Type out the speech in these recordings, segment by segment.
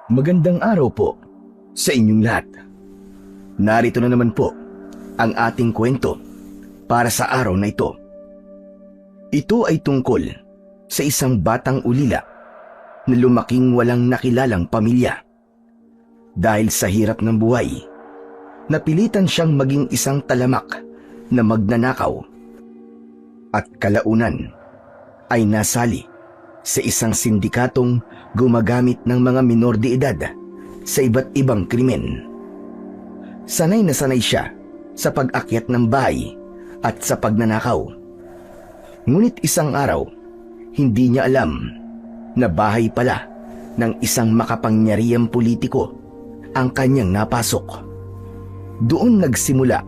Magandang araw po sa inyong lahat. Narito na naman po ang ating kwento para sa araw na ito. Ito ay tungkol sa isang batang ulila na lumaking walang nakilalang pamilya. Dahil sa hirap ng buhay, napilitan siyang maging isang talamak na magnanakaw. At kalaunan ay nasali sa isang sindikatong gumagamit ng mga minor de edad sa iba't ibang krimen. Sanay na sanay siya sa pag-akyat ng bahay at sa pagnanakaw. Ngunit isang araw, hindi niya alam na bahay pala ng isang makapangyarihang politiko ang kanyang napasok. Doon nagsimula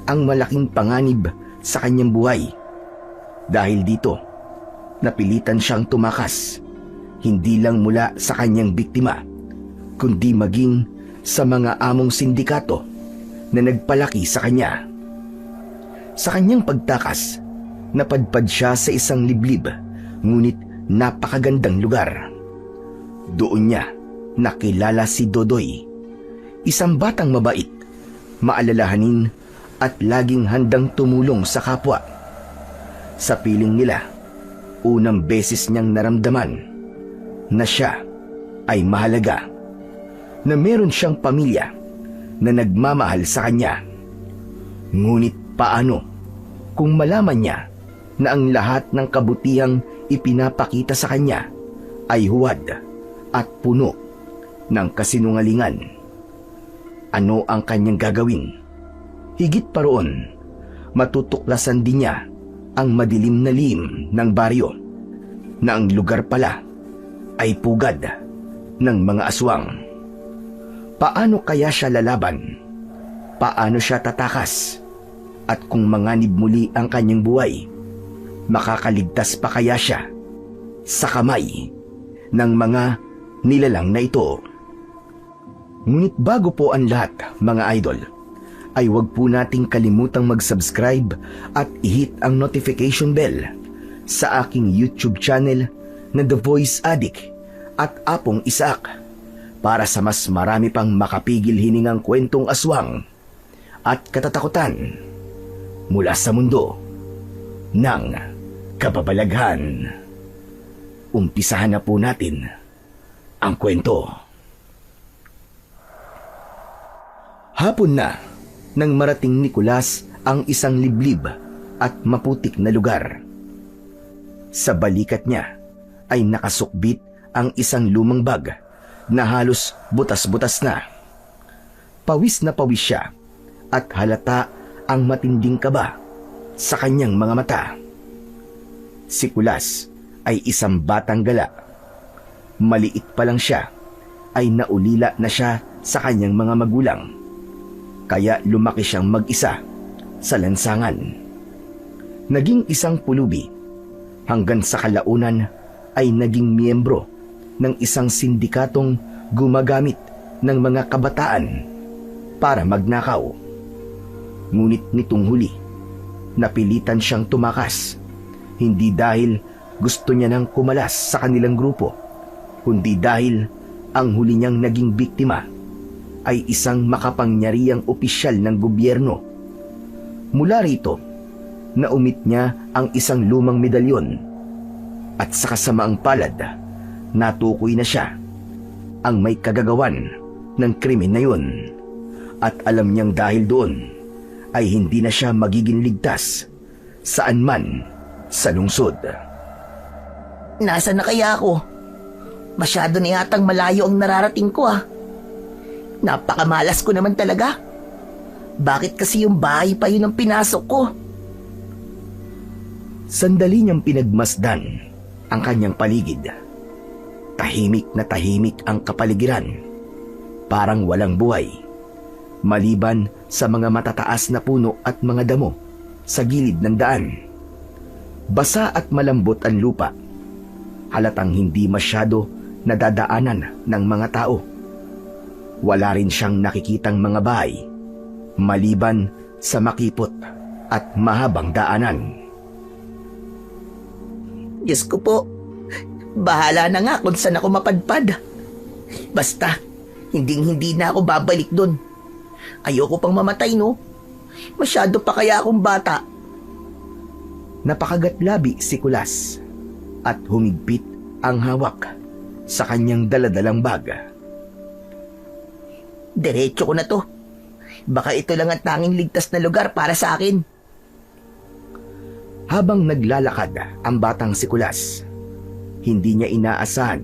ang malaking panganib sa kanyang buhay. Dahil dito, napilitan siyang tumakas, hindi lang mula sa kanyang biktima, kundi maging sa mga among sindikato na nagpalaki sa kanya. Sa kanyang pagtakas, napadpad siya sa isang liblib, ngunit napakagandang lugar. Doon niya nakilala si Dodoy, isang batang mabait, maalalahanin at laging handang tumulong sa kapwa. Sa piling nila, unang beses niyang naramdaman na siya ay mahalaga, na meron siyang pamilya na nagmamahal sa kanya. Ngunit paano kung malaman niya na ang lahat ng kabutihang ipinapakita sa kanya ay huwad at puno ng kasinungalingan? Ano ang kanyang gagawin? Higit pa roon, matutuklasan din niya ang madilim na lihim ng baryo, na ang lugar pala ay pugad ng mga aswang. Paano kaya siya lalaban? Paano siya tatakas? At kung manganib muli ang kanyang buhay, makakaligtas pa kaya siya sa kamay ng mga nilalang na ito? Ngunit bago po ang lahat, mga idol, ay huwag po nating kalimutang mag-subscribe at i-hit ang notification bell sa aking YouTube channel na The Voice Addict at Apong Isaac, para sa mas marami pang makapigil hiningang kwentong aswang at katatakutan mula sa mundo ng kababalaghan. Umpisahan na po natin ang kwento. Hapon na nang marating ni Kulas ang isang liblib at maputik na lugar. Sa balikat niya ay nakasukbit ang isang lumang bag na halos butas-butas na. Pawis na pawis siya at halata ang matinding kaba sa kanyang mga mata. Si Kulas ay isang batang gala. Maliit pa lang siya ay naulila na siya sa kanyang mga magulang. Kaya lumaki siyang mag-isa sa lansangan. Naging isang pulubi hanggang sa kalaunan ay naging miyembro ng isang sindikatong gumagamit ng mga kabataan para magnakaw. Ngunit nitong huli, napilitan siyang tumakas, hindi dahil gusto niya nang kumalas sa kanilang grupo, kundi dahil ang huli niyang naging biktima ay isang makapangyarihang opisyal ng gobyerno. Mula rito, naumit niya ang isang lumang medalyon at sa kasamaang palad, natukoy na siya ang may kagagawan ng krimen na yun, at alam niyang dahil doon ay hindi na siya magiging ligtas saan man sa lungsod. Nasaan na kaya ako? Masyado na yatang malayo ang nararating ko Napakamalas ko naman talaga. Bakit kasi yung bahay pa yun ang pinasok ko? Sandali niyang pinagmasdan ang kanyang paligid. Tahimik na tahimik ang kapaligiran. Parang walang buhay, maliban sa mga matataas na puno at mga damo sa gilid ng daan. Basa at malambot ang lupa. Halatang hindi masyado nadadaanan ng mga tao. Wala rin siyang nakikitang mga bahay, maliban sa makipot at mahabang daanan. Diyos ko po, bahala na nga kung saan ako mapadpad. Basta, hindi na ako babalik doon. Ayoko pang mamatay, no? Masyado pa kaya akong bata. Napakagatlabi si Kulas at humigpit ang hawak sa kanyang daladalang bag. Diretso ko na to. Baka ito lang ang tanging ligtas na lugar para sa akin. Habang naglalakad ang batang si Kulas, hindi niya inaasahan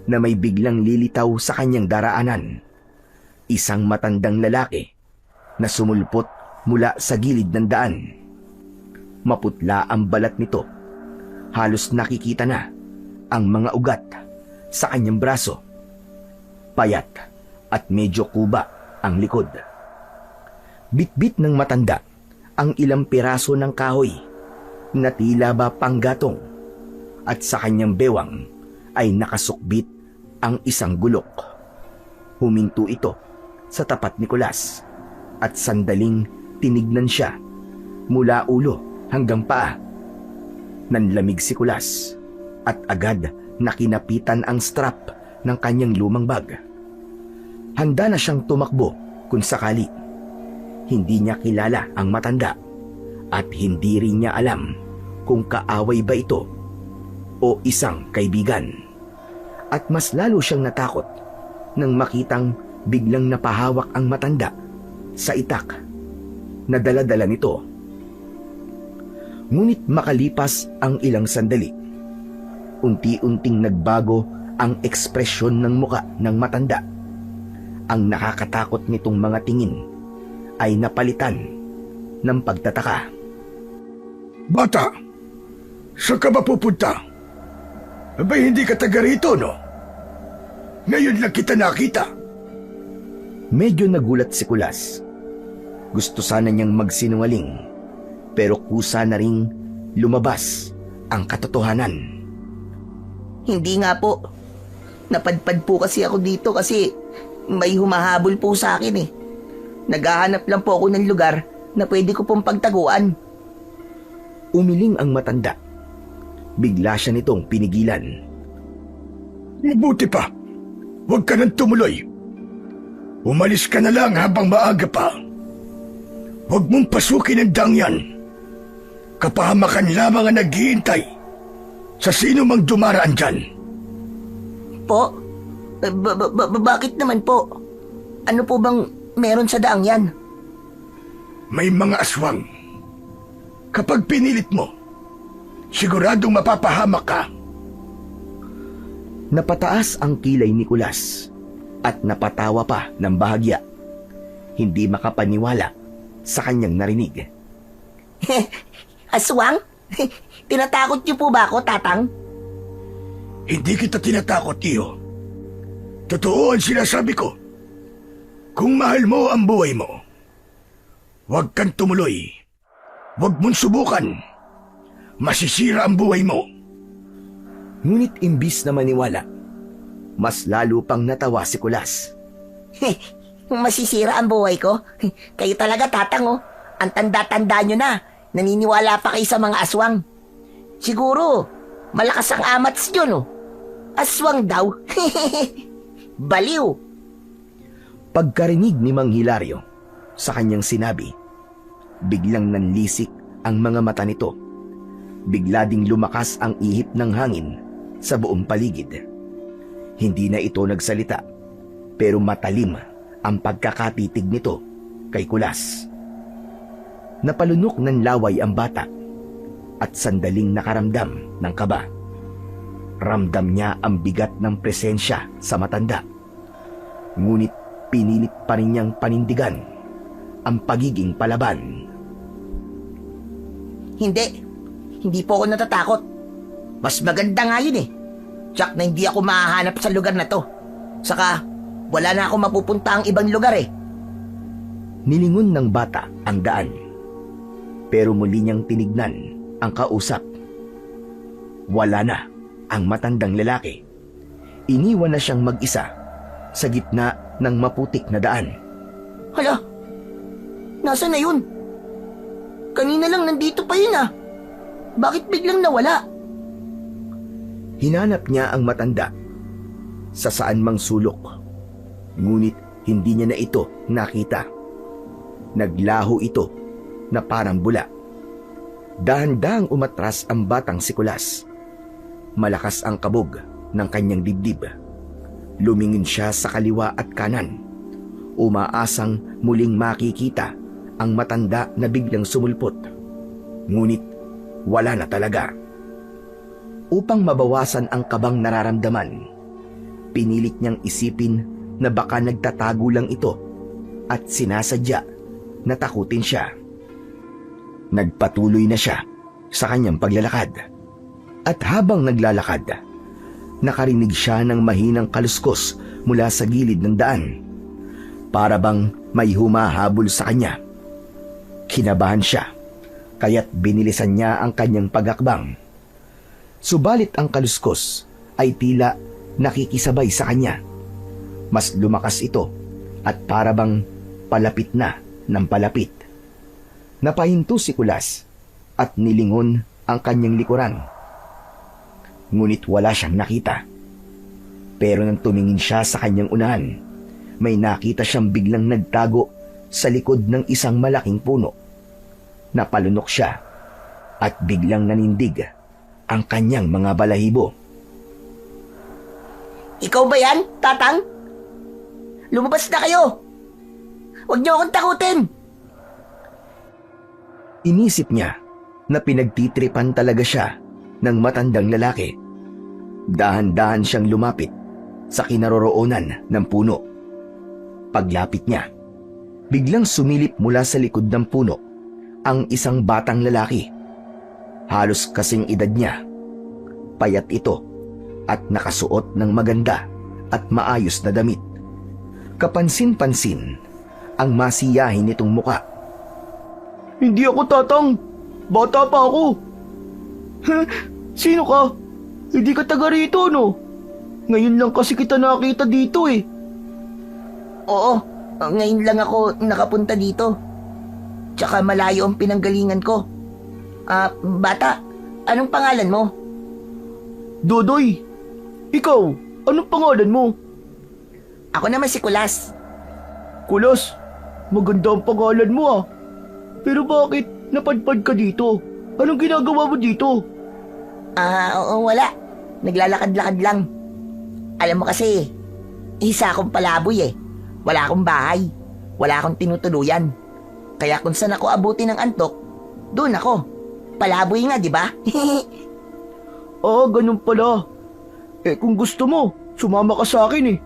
na may biglang lilitaw sa kanyang daraanan. Isang matandang lalaki na sumulpot mula sa gilid ng daan. Maputla ang balat nito. Halos nakikita na ang mga ugat sa kanyang braso. Payat at medyo kuba ang likod. Bitbit ng matanda ang ilang piraso ng kahoy na tila ba panggatong, at sa kanyang bewang ay nakasukbit ang isang gulok. Huminto ito sa tapat ni Kulas at sandaling tinignan siya mula ulo hanggang paa. Nanlamig si Kulas at agad nakinapitan ang strap ng kanyang lumang bag. Handa na siyang tumakbo kung sakali. Hindi niya kilala ang matanda at hindi rin niya alam kung kaaway ba ito o isang kaibigan. At mas lalo siyang natakot nang makitang biglang napahawak ang matanda sa itak na dala-dala nito. Ngunit makalipas ang ilang sandali, unti-unting nagbago ang ekspresyon ng muka ng matanda. Ang nakakatakot nitong mga tingin ay napalitan ng pagtataka. Bata, saan ka ba pupunta? Abay, hindi ka taga rito, no? Ngayon lang kita nakita. Medyo nagulat si Kulas. Gusto sana niyang magsinungaling, pero kusa na ring lumabas ang katotohanan. Hindi nga po. Napadpad po kasi ako dito kasi may humahabol po sa akin eh. Naghahanap lang po ako ng lugar na pwede ko pong pagtaguan. Umiling ang matanda. Bigla siya nitong pinigilan. Mabuti pa. Huwag ka nang tumuloy. Umalis ka na lang habang maaga pa. Huwag mong pasukin ang dang yan. Kapahamakan lamang ang naghihintay sa sino mang dumaraan dyan. Po? Bakit naman po? Ano po bang meron sa daang yan? May mga aswang. Kapag pinilit mo, siguradong mapapahamak ka. Napataas ang kilay ni Kulas at napatawa pa ng bahagya. Hindi makapaniwala sa kanyang narinig. Aswang? Tinatakot niyo po ba ako, Tatang? Hindi kita tinatakot, Iyo. Totoo ang sinasabi ko. Kung mahal mo ang buhay mo, huwag kang tumuloy. Huwag mong subukan. Masisira ang buhay mo. Ngunit imbis na maniwala, mas lalo pang natawa si Kulas. Masisira ang buhay ko? Kayo talaga, Tatang, oh. Ang tanda-tanda nyo na. Naniniwala pa kayo sa mga aswang. Siguro, malakas ang amats nyo, no? Aswang daw. Baliw. Pagkarinig ni Mang Hilario sa kanyang sinabi, biglang nanlisik ang mga mata nito. Bigla ding lumakas ang ihip ng hangin sa buong paligid. Hindi na ito nagsalita, pero matalim ang pagkakatitig nito kay Kulas. Napalunok ng laway ang bata at sandaling nakaramdam ng kaba. Ramdam niya ang bigat ng presensya sa matanda. Ngunit pinilit pa rin niyang panindigan ang pagiging palaban. Hindi po ako natatakot. Mas maganda nga yun eh. Tsak na hindi ako mahahanap sa lugar na to. Saka, wala na ako mapupunta ang ibang lugar eh. Nilingon ng bata ang daan. Pero muli niyang tinignan ang kausap. Wala na ang matandang lalaki. Iniwan na siyang mag-isa sa gitna ng maputik na daan. Hala, nasaan na yun? Kanina lang nandito pa yun ah. Bakit biglang nawala? Hinanap niya ang matanda. sa saan mang sulok. Ngunit hindi niya na ito nakita. Naglaho ito na parang bula. Dahan-dahang umatras ang batang si Kulas. Malakas ang kabog ng kanyang dibdib. Lumingin siya sa kaliwa at kanan. Umaasang muling makikita ang matanda na biglang sumulpot. Ngunit wala na talaga. Upang mabawasan ang kabang nararamdaman, pinilit niyang isipin na baka nagtatago lang ito at sinasadya na takutin siya. Nagpatuloy na siya sa kanyang paglalakad. At habang naglalakad, nakarinig siya ng mahinang kaluskos mula sa gilid ng daan. Para bang may humahabol sa kanya. Kinabahan siya, kaya't binilisan niya ang kanyang pagakbang. Subalit ang kaluskos ay tila nakikisabay sa kanya. Mas lumakas ito at para bang palapit na ng palapit. Napahinto si Kulas at nilingon ang kanyang likuran. Ngunit wala siyang nakita. Pero nang tumingin siya sa kanyang unahan, may nakita siyang biglang nagtago sa likod ng isang malaking puno. Napalunok siya at biglang nanindig ang kanyang mga balahibo. Ikaw ba yan, Tatang? Lumabas na kayo! Huwag niyo akong takutin! Inisip niya na pinagtitripan talaga siya ng matandang lalaki. Dahan-dahan siyang lumapit sa kinaroroonan ng puno. Paglapit niya, biglang sumilip mula sa likod ng puno ang isang batang lalaki. Halos kasing edad niya. Payat ito at nakasuot ng maganda at maayos na damit. Kapansin-pansin ang masiyahin nitong muka. Hindi ako Tatang. Bata pa ako. Sino ka? Hindi ka taga rito, no? Ngayon lang kasi kita nakita dito eh. Oo, ngayon lang ako nakapunta dito. Tsaka malayo ang pinanggalingan ko. Bata, anong pangalan mo? Dodoy, ikaw, anong pangalan mo? Ako naman si Kulas. Kulas, maganda ang pangalan mo ah. Pero bakit napadpad ka dito? Anong ginagawa mo dito? Oo, wala. Naglalakad-lakad lang. Alam mo kasi, isa akong palaboy eh. Wala akong bahay. Wala akong tinutuluyan. Kaya kung saan ako abuti ng antok, doon ako. Palaboy nga, di ba? Ganun pala. Kung gusto mo, sumama ka sa akin eh.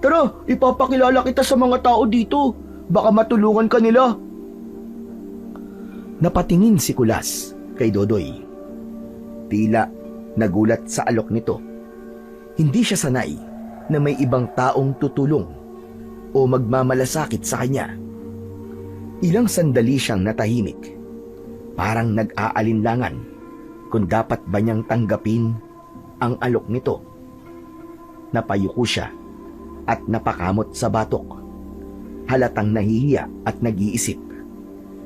Tara, ipapakilala kita sa mga tao dito. Baka matulungan ka nila. Napatingin si Kulas kay Dodoy. Tila nagulat sa alok nito. Hindi siya sanay na may ibang taong tutulong o magmamalasakit sa kanya. Ilang sandali siyang natahimik. Parang nag-aalinlangan kung dapat ba niyang tanggapin ang alok nito. Napayuko siya at napakamot sa batok. Halatang nahihiya at nag-iisip.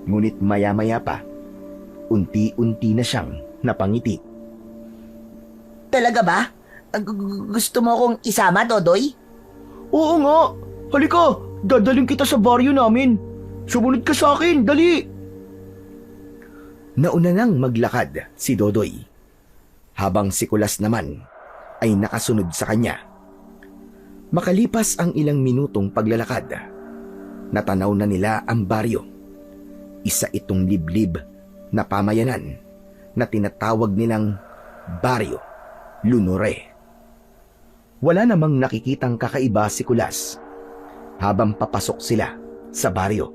Ngunit maya-maya pa, unti-unti na siyang napangiti. Talaga ba? Gusto mo akong isama, Dodoy? Oo nga. Halika, dadaling kita sa baryo namin. Sumunod ka sa akin, dali! Nauna nang maglakad si Dodoy, habang si Kulas naman ay nakasunod sa kanya. Makalipas ang ilang minutong paglalakad, natanaw na nila ang baryo. Isa itong liblib na pamayanan na tinatawag nilang Baryo Lunore. Wala namang nakikitang kakaiba si Kulas habang papasok sila sa baryo.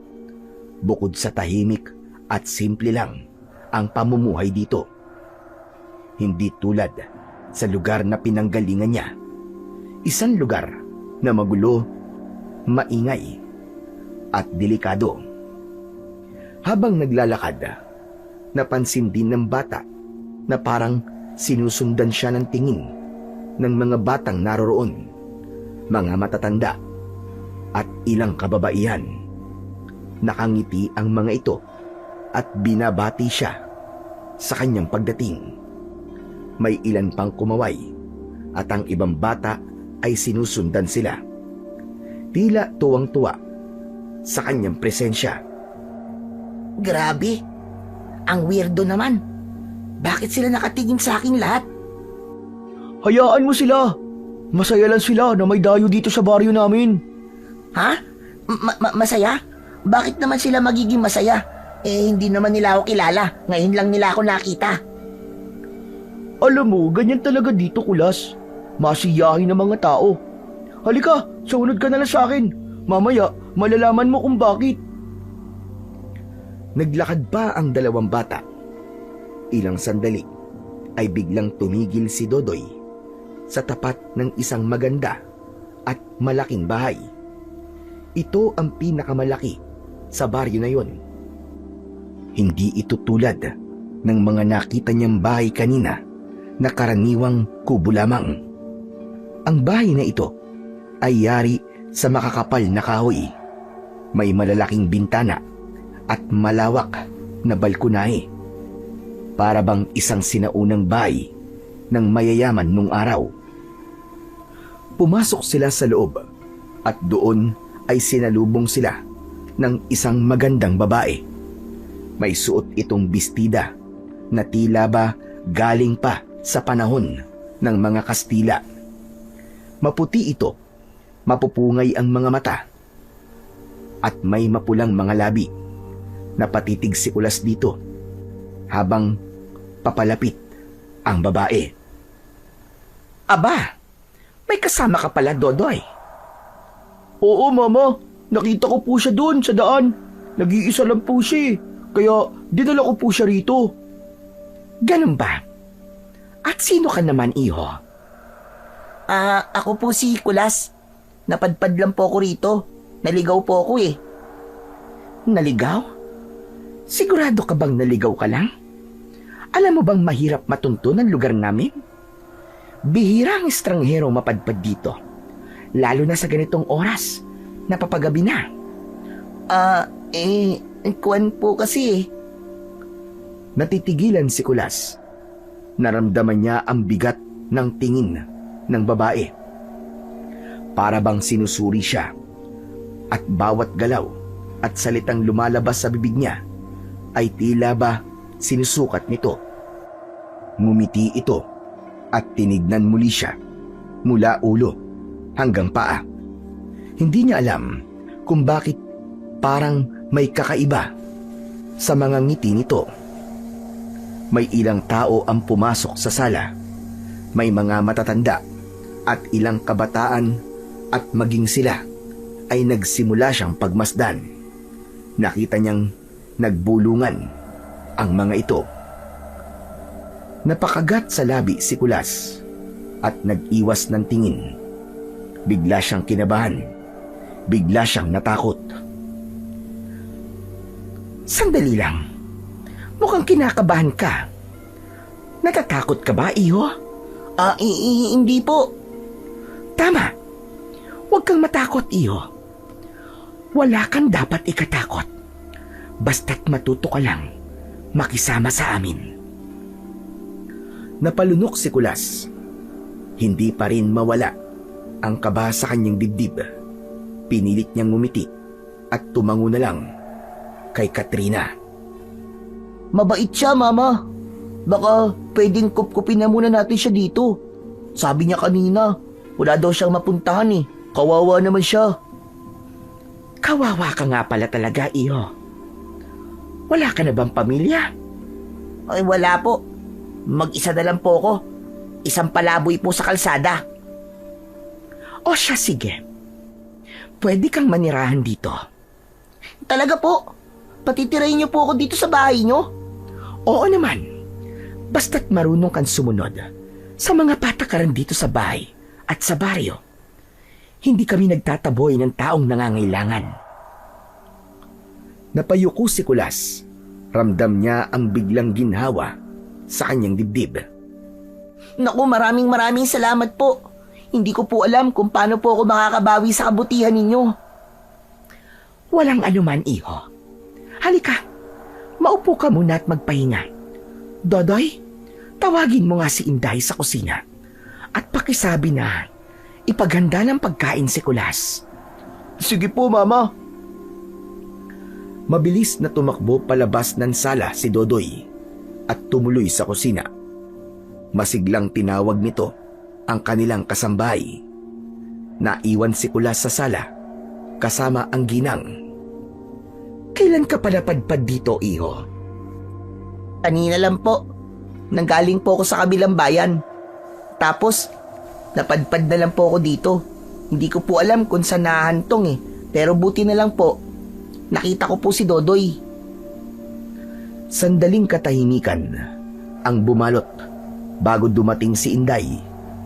Bukod sa tahimik at simple lang ang pamumuhay dito. Hindi tulad sa lugar na pinanggalingan niya. Isang lugar na magulo, maingay, at delikado. Habang naglalakad, napansin din ng bata na parang sinusundan siya ng tingin ng mga batang naroroon, mga matatanda at ilang kababaihan. Nakangiti ang mga ito at binabati siya sa kanyang pagdating. May ilan pang kumaway at ang ibang bata ay sinusundan sila. Tila tuwang-tuwa sa kanyang presensya. Grabe. Ang weirdo naman. Bakit sila nakatingin sa akin lahat? Hayaan mo sila. Masaya lang sila na may dayo dito sa baryo namin. Ha? Masaya? Bakit naman sila magiging masaya? Hindi naman nila ako kilala. Ngayon lang nila ako nakita. Alam mo, ganyan talaga dito, Kulas. Masiyahin ng mga tao. Halika, sumunod ka na lang sa akin. Mamaya, malalaman mo kung bakit. Naglakad pa ang dalawang bata. Ilang sandali ay biglang tumigil si Dodoy sa tapat ng isang maganda at malaking bahay. Ito ang pinakamalaki sa baryo na yon. Hindi ito tulad ng mga nakita niyang bahay kanina na karaniwang kubo lamang. Ang bahay na ito ay yari sa makakapal na kahoy. May malalaking bintana at malawak na balkonahe. Para bang isang sinaunang bahay ng mayayaman nung araw. Pumasok sila sa loob at doon ay sinalubong sila ng isang magandang babae. May suot itong bestida na tila ba galing pa sa panahon ng mga Kastila. Maputi ito, mapupungay ang mga mata, at may mapulang mga labi. Napatitig si Kulas dito habang papalapit ang babae. Aba, may kasama ka pala, Dodoy. Oo, Mama. Nakita ko po siya doon sa daan. Nag-iisa lang po siya, kaya dinala ko po siya rito. Ganun ba? At sino ka naman, iho? Ako po si Kulas. Napadpad lang po ako rito. Naligaw po ako eh. Naligaw? Sigurado ka bang naligaw ka lang? Alam mo bang mahirap matunto ng lugar namin? Bihira ang estranghero mapadpad dito. Lalo na sa ganitong oras. Napapagabi na. Kuwan po kasi eh. Natitigilan si Kulas. Naramdaman niya ang bigat ng tingin ng babae. Para bang sinusuri siya. At bawat galaw at salitang lumalabas sa bibig niya ay tila ba sinusukat nito. Ngumiti ito at tinignan muli siya mula ulo hanggang paa. Hindi niya alam kung bakit parang may kakaiba sa mga ngiti nito. May ilang tao ang pumasok sa sala. May mga matatanda at ilang kabataan at maging sila ay nagsimula siyang pagmasdan. Nakita niyang nagbulungan ang mga ito. Napakagat sa labi si Kulas at nag-iwas ng tingin. Bigla siyang kinabahan. Bigla siyang natakot. Sandali lang. Mukhang kinakabahan ka. Natatakot ka ba, iho? Hindi po. Tama. Huwag kang matakot, iho. Wala kang dapat ikatakot. Basta't matuto ka lang makisama sa amin. Napalunok si Kulas. Hindi pa rin mawala ang kaba sa kanyang dibdib. Pinilit niyang ngumiti at tumango na lang kay Katrina. Mabait siya, Mama. Baka pwedeng kupkupin na muna natin siya dito. Sabi niya kanina, wala daw siyang mapuntahan eh. Kawawa naman siya. Kawawa ka nga pala talaga, iho. Wala ka na bang pamilya? Ay, wala po. Mag-isa na lang po ako. Isang palaboy po sa kalsada. O siya, sige. Pwede kang manirahan dito. Talaga po? Patitirahin niyo po ako dito sa bahay niyo? Oo naman. Basta't marunong kang sumunod sa mga patakaran dito sa bahay at sa baryo. Hindi kami nagtataboy ng taong nangangailangan. Napayuko si Kulas. Ramdam niya ang biglang ginhawa sa kanyang dibdib. Naku, maraming salamat po. Hindi ko po alam kung paano po ako makakabawi sa kabutihan ninyo. Walang anuman, iho. Halika, maupo ka muna at magpahinga. Dodoy, tawagin mo nga si Inday sa kusina at pakisabi na ipaganda ng pagkain si Kulas. Sige po, Mama. Mabilis na tumakbo palabas ng sala si Dodoy at tumuloy sa kusina. Masiglang tinawag nito ang kanilang kasambahay. Naiwan si Kulas sa sala kasama ang ginang. Kailan ka pala padpad dito, iho? Kanina lang po. Nanggaling po ako sa kabilang bayan. Tapos, napadpad na lang po ako dito. Hindi ko po alam kung saan nahahantong eh. Pero buti na lang po, nakita ko po si Dodoy. Sandaling katahimikan ang bumalot bago dumating si Inday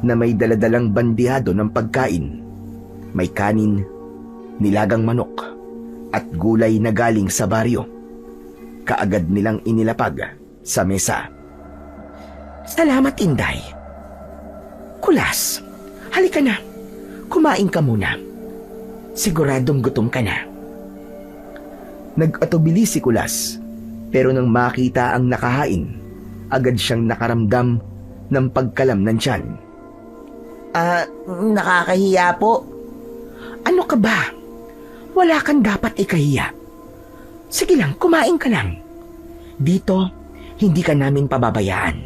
na may daladalang bandihado ng pagkain. May kanin, nilagang manok at gulay na galing sa baryo. Kaagad nilang inilapag sa mesa. Salamat, Inday. Kulas, halika na. Kumain ka muna. Siguradong gutom ka na. Nag-atubili si Kulas, pero nang makita ang nakahain, agad siyang nakaramdam ng pagkalam ng tiyan. Nakakahiya po. Ano ka ba? Wala kang dapat ikahiya. Sige lang, kumain ka lang. Dito, hindi ka namin pababayaan.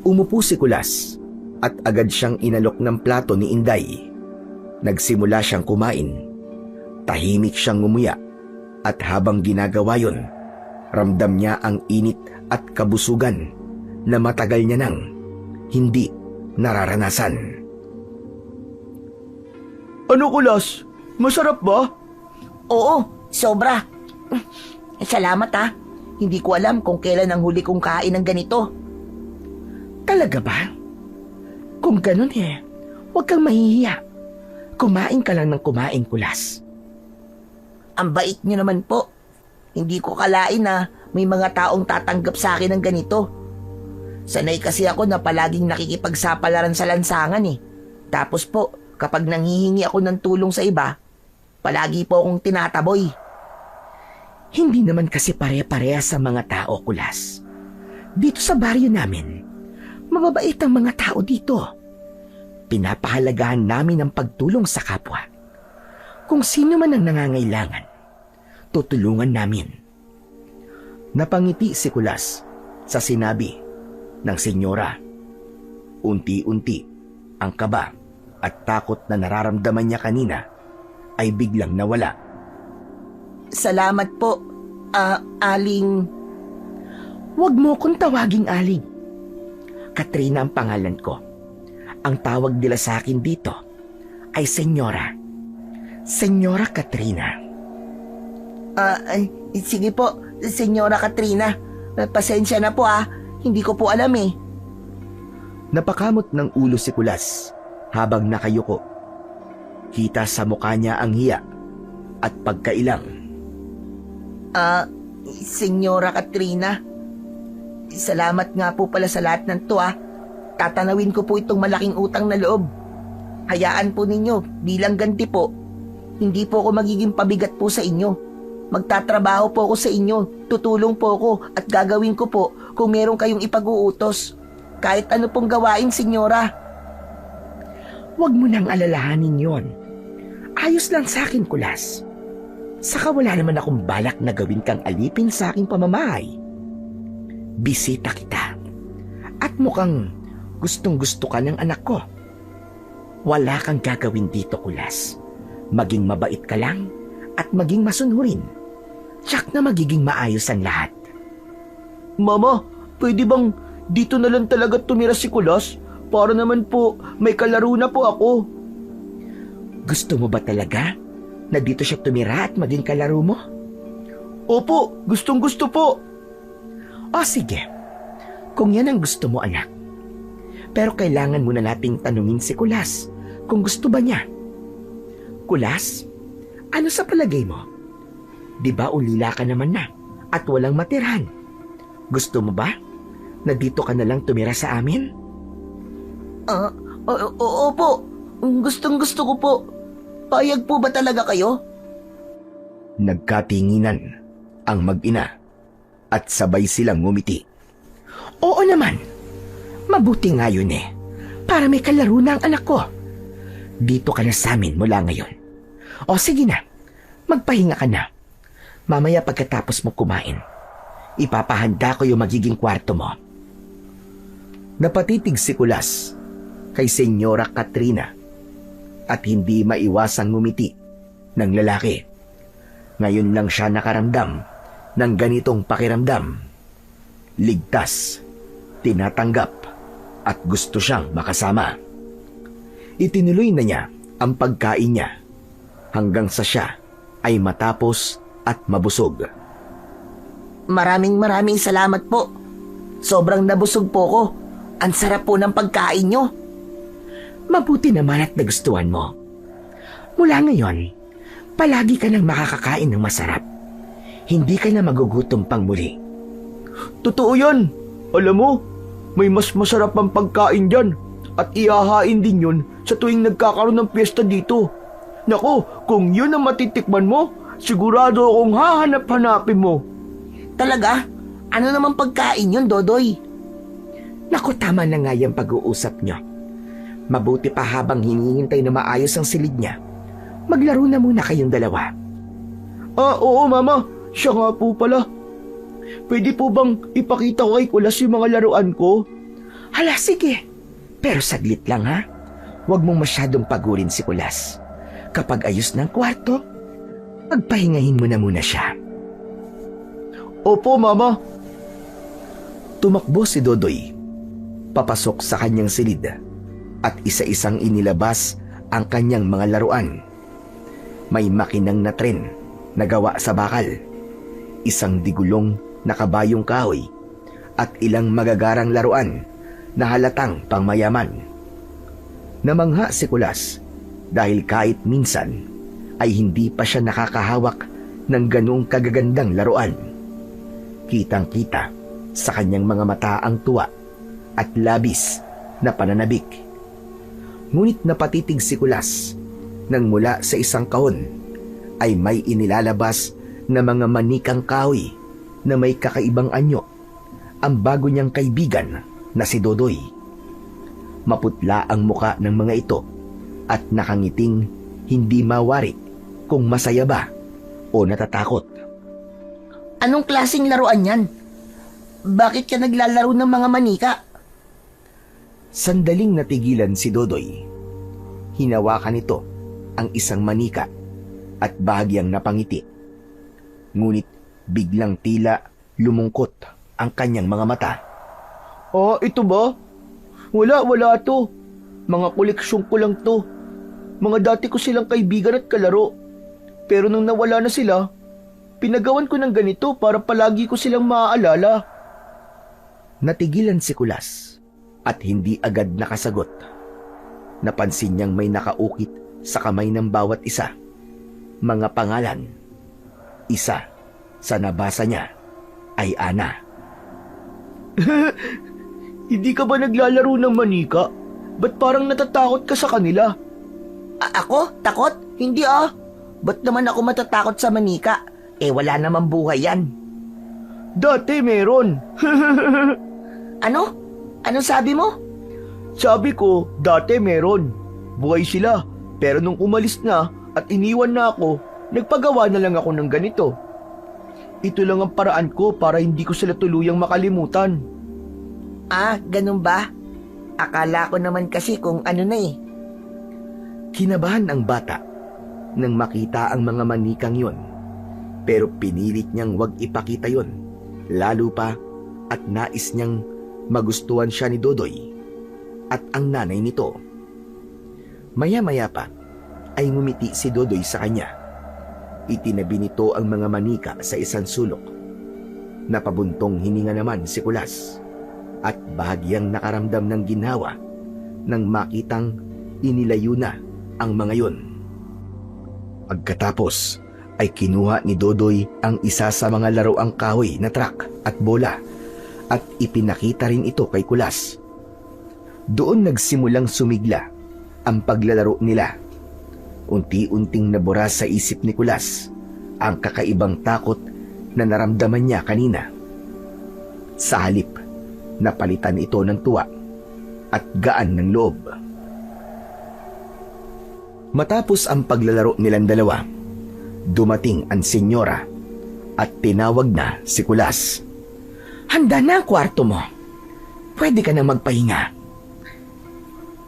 Umupo si Kulas at agad siyang inalok ng plato ni Inday. Nagsimula siyang kumain. Tahimik siyang ngumuya at habang ginagawa yon, ramdam niya ang init at kabusugan na matagal niya nang hindi nararanasan. Ano, Kulas? Masarap ba? Oo, sobra. Salamat ha. Hindi ko alam kung kailan ang huli kong kain ng ganito. Talaga ba? Kung ganun huwag kang mahihiya. Kumain ka lang ng kumain, Kulas. Ang bait niyo naman po. Hindi ko kalain na may mga taong tatanggap sa akin ng ganito. Sanay kasi ako na palaging nakikipagsapalaran sa lansangan eh. Tapos po, kapag nanghihingi ako ng tulong sa iba, palagi po akong tinataboy. Hindi naman kasi pare-pareha sa mga tao, Kulas. Dito sa baryo namin, mababait ang mga tao dito. Pinapahalagahan namin ang pagtulong sa kapwa. Kung sino man ang nangangailangan, tutulungan namin. Napangiti si Kulas sa sinabi ng senyora. Unti-unti ang kaba at takot na nararamdaman niya kanina ay biglang nawala. Salamat po, Aling. Huwag mo kong tawaging Aling. Katrina ang pangalan ko. Ang tawag nila sa akin dito ay Senyora. Senyora Katrina. Sige po, Senyora Katrina. Pasensya na po Hindi ko po alam eh. Napakamot ng ulo si Kulas habang nakayuko. Kita sa mukha niya ang hiya at pagkailang. Senyora Katrina. Salamat nga po pala sa lahat ng to Tatanawin ko po itong malaking utang na loob. Hayaan po ninyo, bilang ganti po, hindi po ako magiging pabigat po sa inyo. Magtatrabaho po ako sa inyo, tutulong po ako at gagawin ko po kung meron kayong ipag-uutos. Kahit ano pong gawain, senyora. Huwag mo nang alalahanin yon. Ayos lang sa akin, Kulas. Saka wala naman akong balak na gawin kang alipin sa aking pamamahay. Bisita kita. At mukhang gustong-gusto ka ng anak ko. Wala kang gagawin dito, Kulas. Maging mabait ka lang at maging masunurin. Tsak na magiging maayos ang lahat. Mama, pwede bang dito na lang talaga tumira si Kulas? Para naman po may kalaro na po ako. Gusto mo ba talaga na dito siya tumira at maging kalaro mo? Opo, gustong-gusto po. O sige, kung yan ang gusto mo, anak. Pero kailangan muna nating tanungin si Kulas kung gusto ba niya. Kulas, ano sa palagay mo? Di ba ulila ka naman na at walang matirhan? Gusto mo ba na dito ka na lang tumira sa amin? Opo, gustong-gusto ko po. Payag po ba talaga kayo? Nagkatinginan ang mag-ina at sabay silang ngumiti. Oo naman. Mabuti nga yun para may kalaro na ang anak ko. Dito ka na sa amin mula ngayon. O sige na, magpahinga ka na. Mamaya pagkatapos mo kumain, ipapahanda ko yung magiging kwarto mo. Napatitig si Kulas kay Senyora Katrina at hindi maiwasang ngumiti ng lalaki. Ngayon lang siya nakaramdam ng ganitong pakiramdam. Ligtas, tinatanggap at gusto siyang makasama. Itinuloy na niya ang pagkain niya hanggang sa siya ay matapos at mabusog. Maraming salamat po. Sobrang nabusog po ko. Ang sarap po ng pagkain nyo. Mabuti naman at nagustuhan mo. Mula ngayon, palagi ka nang makakakain ng masarap. Hindi ka na magugutom pang muli. Totoo yan. Alam mo, may mas masarap ang pagkain dyan at ihahain din yun sa tuwing nagkakaroon ng piyesta dito. Nako, kung yun ang matitikman mo, sigurado akong hahanap-hanapin mo. Talaga? Ano naman pagkain yun, Dodoy? Naku, tama na nga yung pag-uusap nyo. Mabuti pa habang hinihintay na maayos ang silid niya. Maglaro na muna kayong dalawa. Oo mama, siya nga po pala. Pwede po bang ipakita ko kay Kulas yung mga laruan ko? Hala, sige. Pero saglit lang ha. Huwag mong masyadong pagurin si Kulas. Kapag ayos ng kwarto, pagpahingahin mo na muna siya. Opo mama. Tumakbo si Dodoy papasok sa kanyang silid at isa-isang inilabas ang kanyang mga laruan. May makinang na tren na gawa sa bakal, isang digulong na kabayong kahoy at ilang magagarang laruan na halatang pangmayaman. Namangha si Kulas dahil kahit minsan ay hindi pa siya nakakahawak ng ganong kagagandang laruan. Kitang-kita sa kanyang mga mata ang tuwa at labis na pananabik. Ngunit napatitig si Kulas nang mula sa isang kahon ay may inilalabas na mga manikang kahoy na may kakaibang anyo ang bago niyang kaibigan na si Dodoy. Maputla ang muka ng mga ito at nakangiting hindi mawari kung masaya ba o natatakot. Anong klaseng laruan yan? Bakit ka naglalaro ng mga manika? Sandaling natigilan si Dodoy. Hinawakan nito ang isang manika at bahagyang napangiti. Ngunit biglang tila lumungkot ang kanyang mga mata. Ito ba? Wala to. Mga koleksyon ko lang to. Mga dati ko silang kaibigan at kalaro. Pero nung nawala na sila, pinagawan ko ng ganito para palagi ko silang maaalala. Natigilan si Kulas at hindi agad nakasagot. Napansin niyang may nakaukit sa kamay ng bawat isa. Mga pangalan. Isa sa nabasa niya ay Ana. Hindi ka ba naglalaro ng manika? Ba't parang natatakot ka sa kanila? Ako? Takot? Hindi ah. Ba't naman ako matatakot sa manika? Wala namang buhay yan. Dati meron. Ano? Anong sabi mo? Sabi ko, dati meron. Buhay sila. Pero nung umalis na at iniwan na ako, nagpagawa na lang ako ng ganito. Ito lang ang paraan ko para hindi ko sila tuluyang makalimutan. Ganun ba? Akala ko naman kasi kung ano na eh. Kinabahan ang bata nang makita ang mga manikang yon. Pero pinilit niyang wag ipakita yon. Lalo pa at nais niyang magustuhan siya ni Dodoy at ang nanay nito. Maya-maya pa ay ngumiti si Dodoy sa kanya. Itinabi nito ang mga manika sa isang sulok. Napabuntong hininga naman si Kulas at bahagyang nakaramdam ng ginhawa nang makitang inilayo na ang mga yon. Pagkatapos ay kinuha ni Dodoy ang isa sa mga laruang kahoy na truck at bola at ipinakita rin ito kay Kulas. Doon nagsimulang sumigla ang paglalaro nila. Unti-unting nabura sa isip ni Kulas ang kakaibang takot na naramdaman niya kanina. Sa halip, napalitan ito ng tuwa at gaan ng loob. Matapos ang paglalaro nilang dalawa, dumating ang senyora at tinawag na si Kulas. Handa na ang kwarto mo. Pwede ka na magpahinga.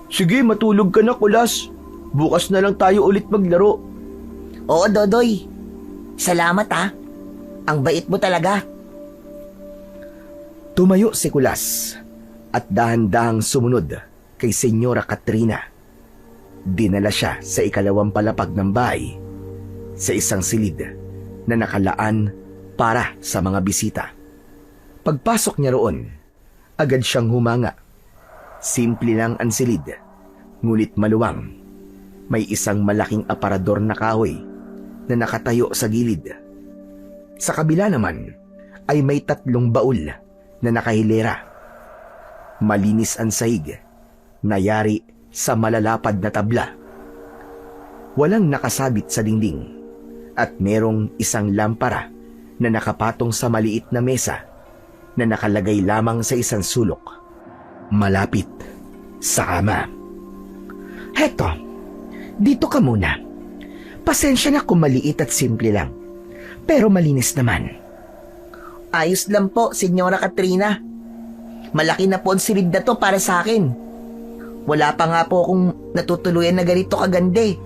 Sige, matulog ka na, Kulas. Bukas na lang tayo ulit maglaro. Oo, Dodoy. Salamat ha. Ang bait mo talaga. Tumayo si Kulas at dahan-dahang sumunod kay Senyora Katrina. Dinala siya sa ikalawang palapag ng bahay sa isang silid na nakalaan para sa mga bisita. Pagpasok niya roon, agad siyang humanga. Simple lang ang silid, ngunit maluwang. May isang malaking aparador na kahoy na nakatayo sa gilid. Sa kabila naman ay may 3 baul na nakahilera. Malinis ang sahig, nayari sa malalapad na tabla. Walang nakasabit sa dingding at merong isang lampara na nakapatong sa maliit na mesa na nakalagay lamang sa isang sulok, malapit sa kama. Heto, dito ka muna. Pasensya na kung maliit at simple lang, pero malinis naman. Ayos lang po, Senyora Katrina. Malaki na po ang silid na to para sa akin. Wala pa nga po akong natutuluyan na ganito kaganda.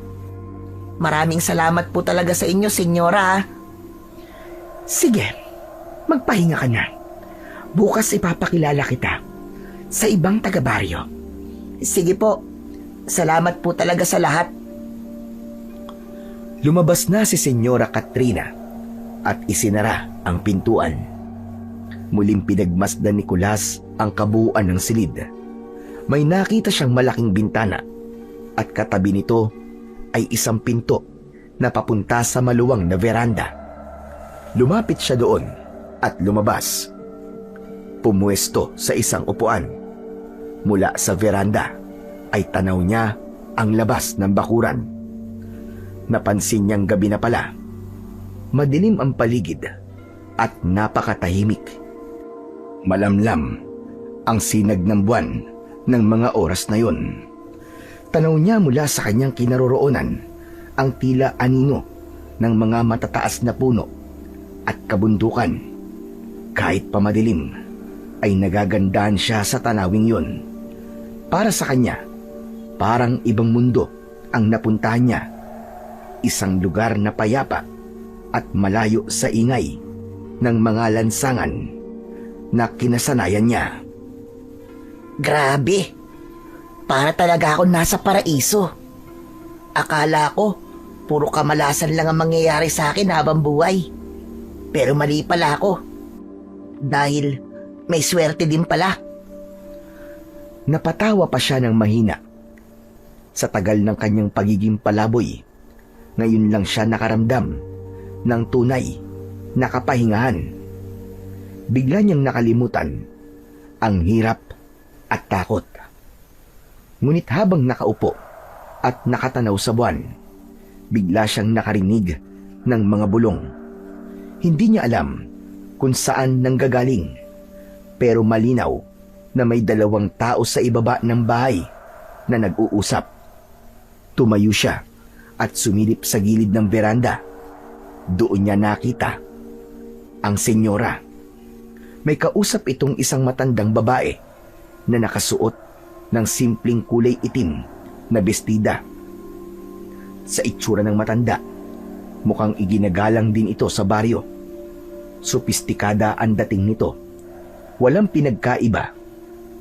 Maraming salamat po talaga sa inyo, Senyora. Sige, magpahinga ka na. Bukas ipapakilala kita sa ibang taga-baryo. Sige po, salamat po talaga sa lahat. Lumabas na si Senyora Katrina at isinara ang pintuan. Muling pinagmasdan ni Kulas ang kabuuan ng silid. May nakita siyang malaking bintana at katabi nito ay isang pinto na papunta sa maluwang na veranda. Lumapit siya doon at lumabas. Pumuesto sa isang upuan. Mula sa veranda ay tanaw niya ang labas ng bakuran. Napansin niyang gabi na pala. Madilim ang paligid at napakatahimik. Malamlam ang sinag ng buwan ng mga oras na yun. Tanaw niya mula sa kanyang kinaroroonan ang tila anino ng mga matataas na puno at kabundukan. Kahit pa madilim, ay nagagandahan siya sa tanawing yun. Para sa kanya, parang ibang mundo ang napuntahan niya. Isang lugar na payapa at malayo sa ingay ng mga lansangan na kinasanayan niya. Grabe! Para talaga ako nasa paraiso. Akala ko, puro kamalasan lang ang mangyayari sa akin habang buhay. Pero mali pala ako. Dahil may swerte din pala. Napatawa pa siya ng mahina. Sa tagal ng kanyang pagiging palaboy, ngayon lang siya nakaramdam ng tunay na kapahingahan. Bigla niyang nakalimutan ang hirap at takot. Ngunit habang nakaupo at nakatanaw sa buwan, bigla siyang nakarinig ng mga bulong. Hindi niya alam kung saan nanggagaling, pero malinaw na may 2 tao sa ibaba ng bahay na nag-uusap. Tumayo siya at sumilip sa gilid ng veranda. Doon niya nakita ang senyora. May kausap itong isang matandang babae na nakasuot ng simpleng kulay itim na bestida. Sa itsura ng matanda, mukhang iginagalang din ito sa baryo. Sopistikada ang dating nito. Walang pinagkaiba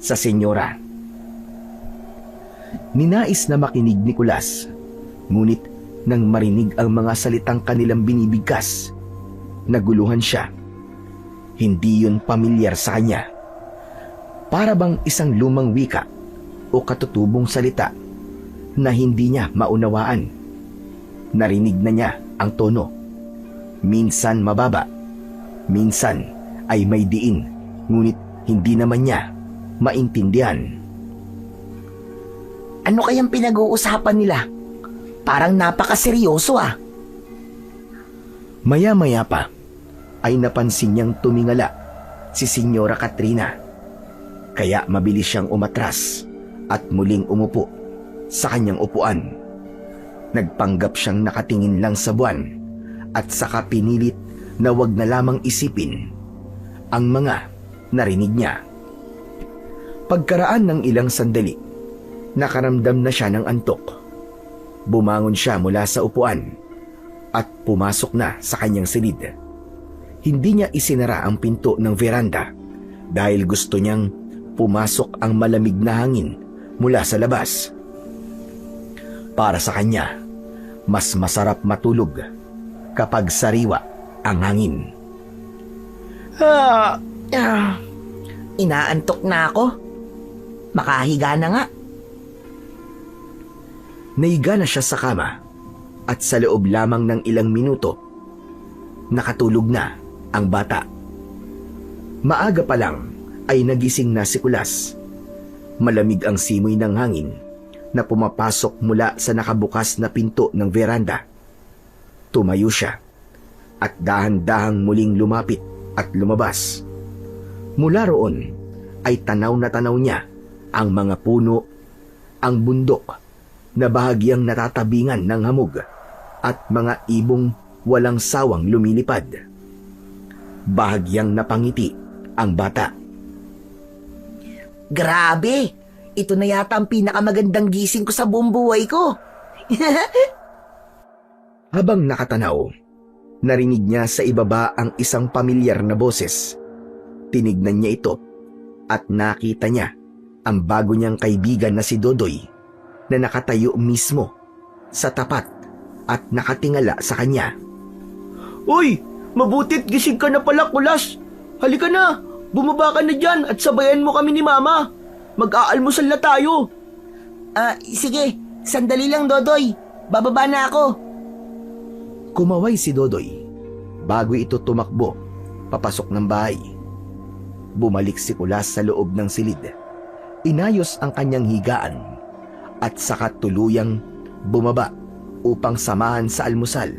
sa senyora. Ninais na makinig ni Kulas, ngunit nang marinig ang mga salitang kanilang binibigkas, naguluhan siya. Hindi yun pamilyar sa kanya. Para bang isang lumang wika o katutubong salita na hindi niya maunawaan. Narinig na niya ang tono. Minsan mababa, minsan ay may diin, ngunit hindi naman niya maintindihan. Ano kayang pinag-uusapan nila? Parang napakaseryoso ah. Maya-maya pa ay napansin niyang tumingala si Senyora Katrina. Kaya mabilis siyang umatras at muling umupo sa kanyang upuan. Nagpanggap siyang nakatingin lang sa buwan at saka pinilit na wag na lamang isipin ang mga narinig niya. Pagkaraan ng ilang sandali, nakaramdam na siya ng antok. Bumangon siya mula sa upuan at pumasok na sa kanyang silid. Hindi niya isinara ang pinto ng veranda dahil gusto niyang pumasok ang malamig na hangin mula sa labas. Para sa kanya, mas masarap matulog kapag sariwa ang hangin. Inaantok na ako. Makahiga na nga. Naiga na siya sa kama at sa loob lamang ng ilang minuto, nakatulog na ang bata. Maaga pa lang ay nagising na si Kulas. Malamig ang simoy ng hangin na pumapasok mula sa nakabukas na pinto ng veranda. Tumayo siya at dahan-dahang muling lumapit at lumabas. Mula roon ay tanaw na tanaw niya ang mga puno, ang bundok na bahagyang natatabingan ng hamog at mga ibong walang sawang lumilipad. Bahagyang napangiti ang bata. Grabe! Ito na yata ang pinakamagandang gising ko sa buong buhay ko. Habang nakatanaw, narinig niya sa ibaba ang isang pamilyar na boses. Tinignan niya ito at nakita niya ang bago niyang kaibigan na si Dodoy na nakatayo mismo sa tapat at nakatingala sa kanya. Uy! Mabutit gising ka na pala, Kulas! Halika na! Bumaba ka na dyan at sabayan mo kami ni Mama! Mag-aalmusal na tayo! Sige, sandali lang, Dodoy. Bababa na ako. Kumaway si Dodoy bago ito tumakbo papasok ng bahay. Bumalik si Kulas sa loob ng silid. Inayos ang kanyang higaan at saka tuluyang bumaba upang samahan sa almusal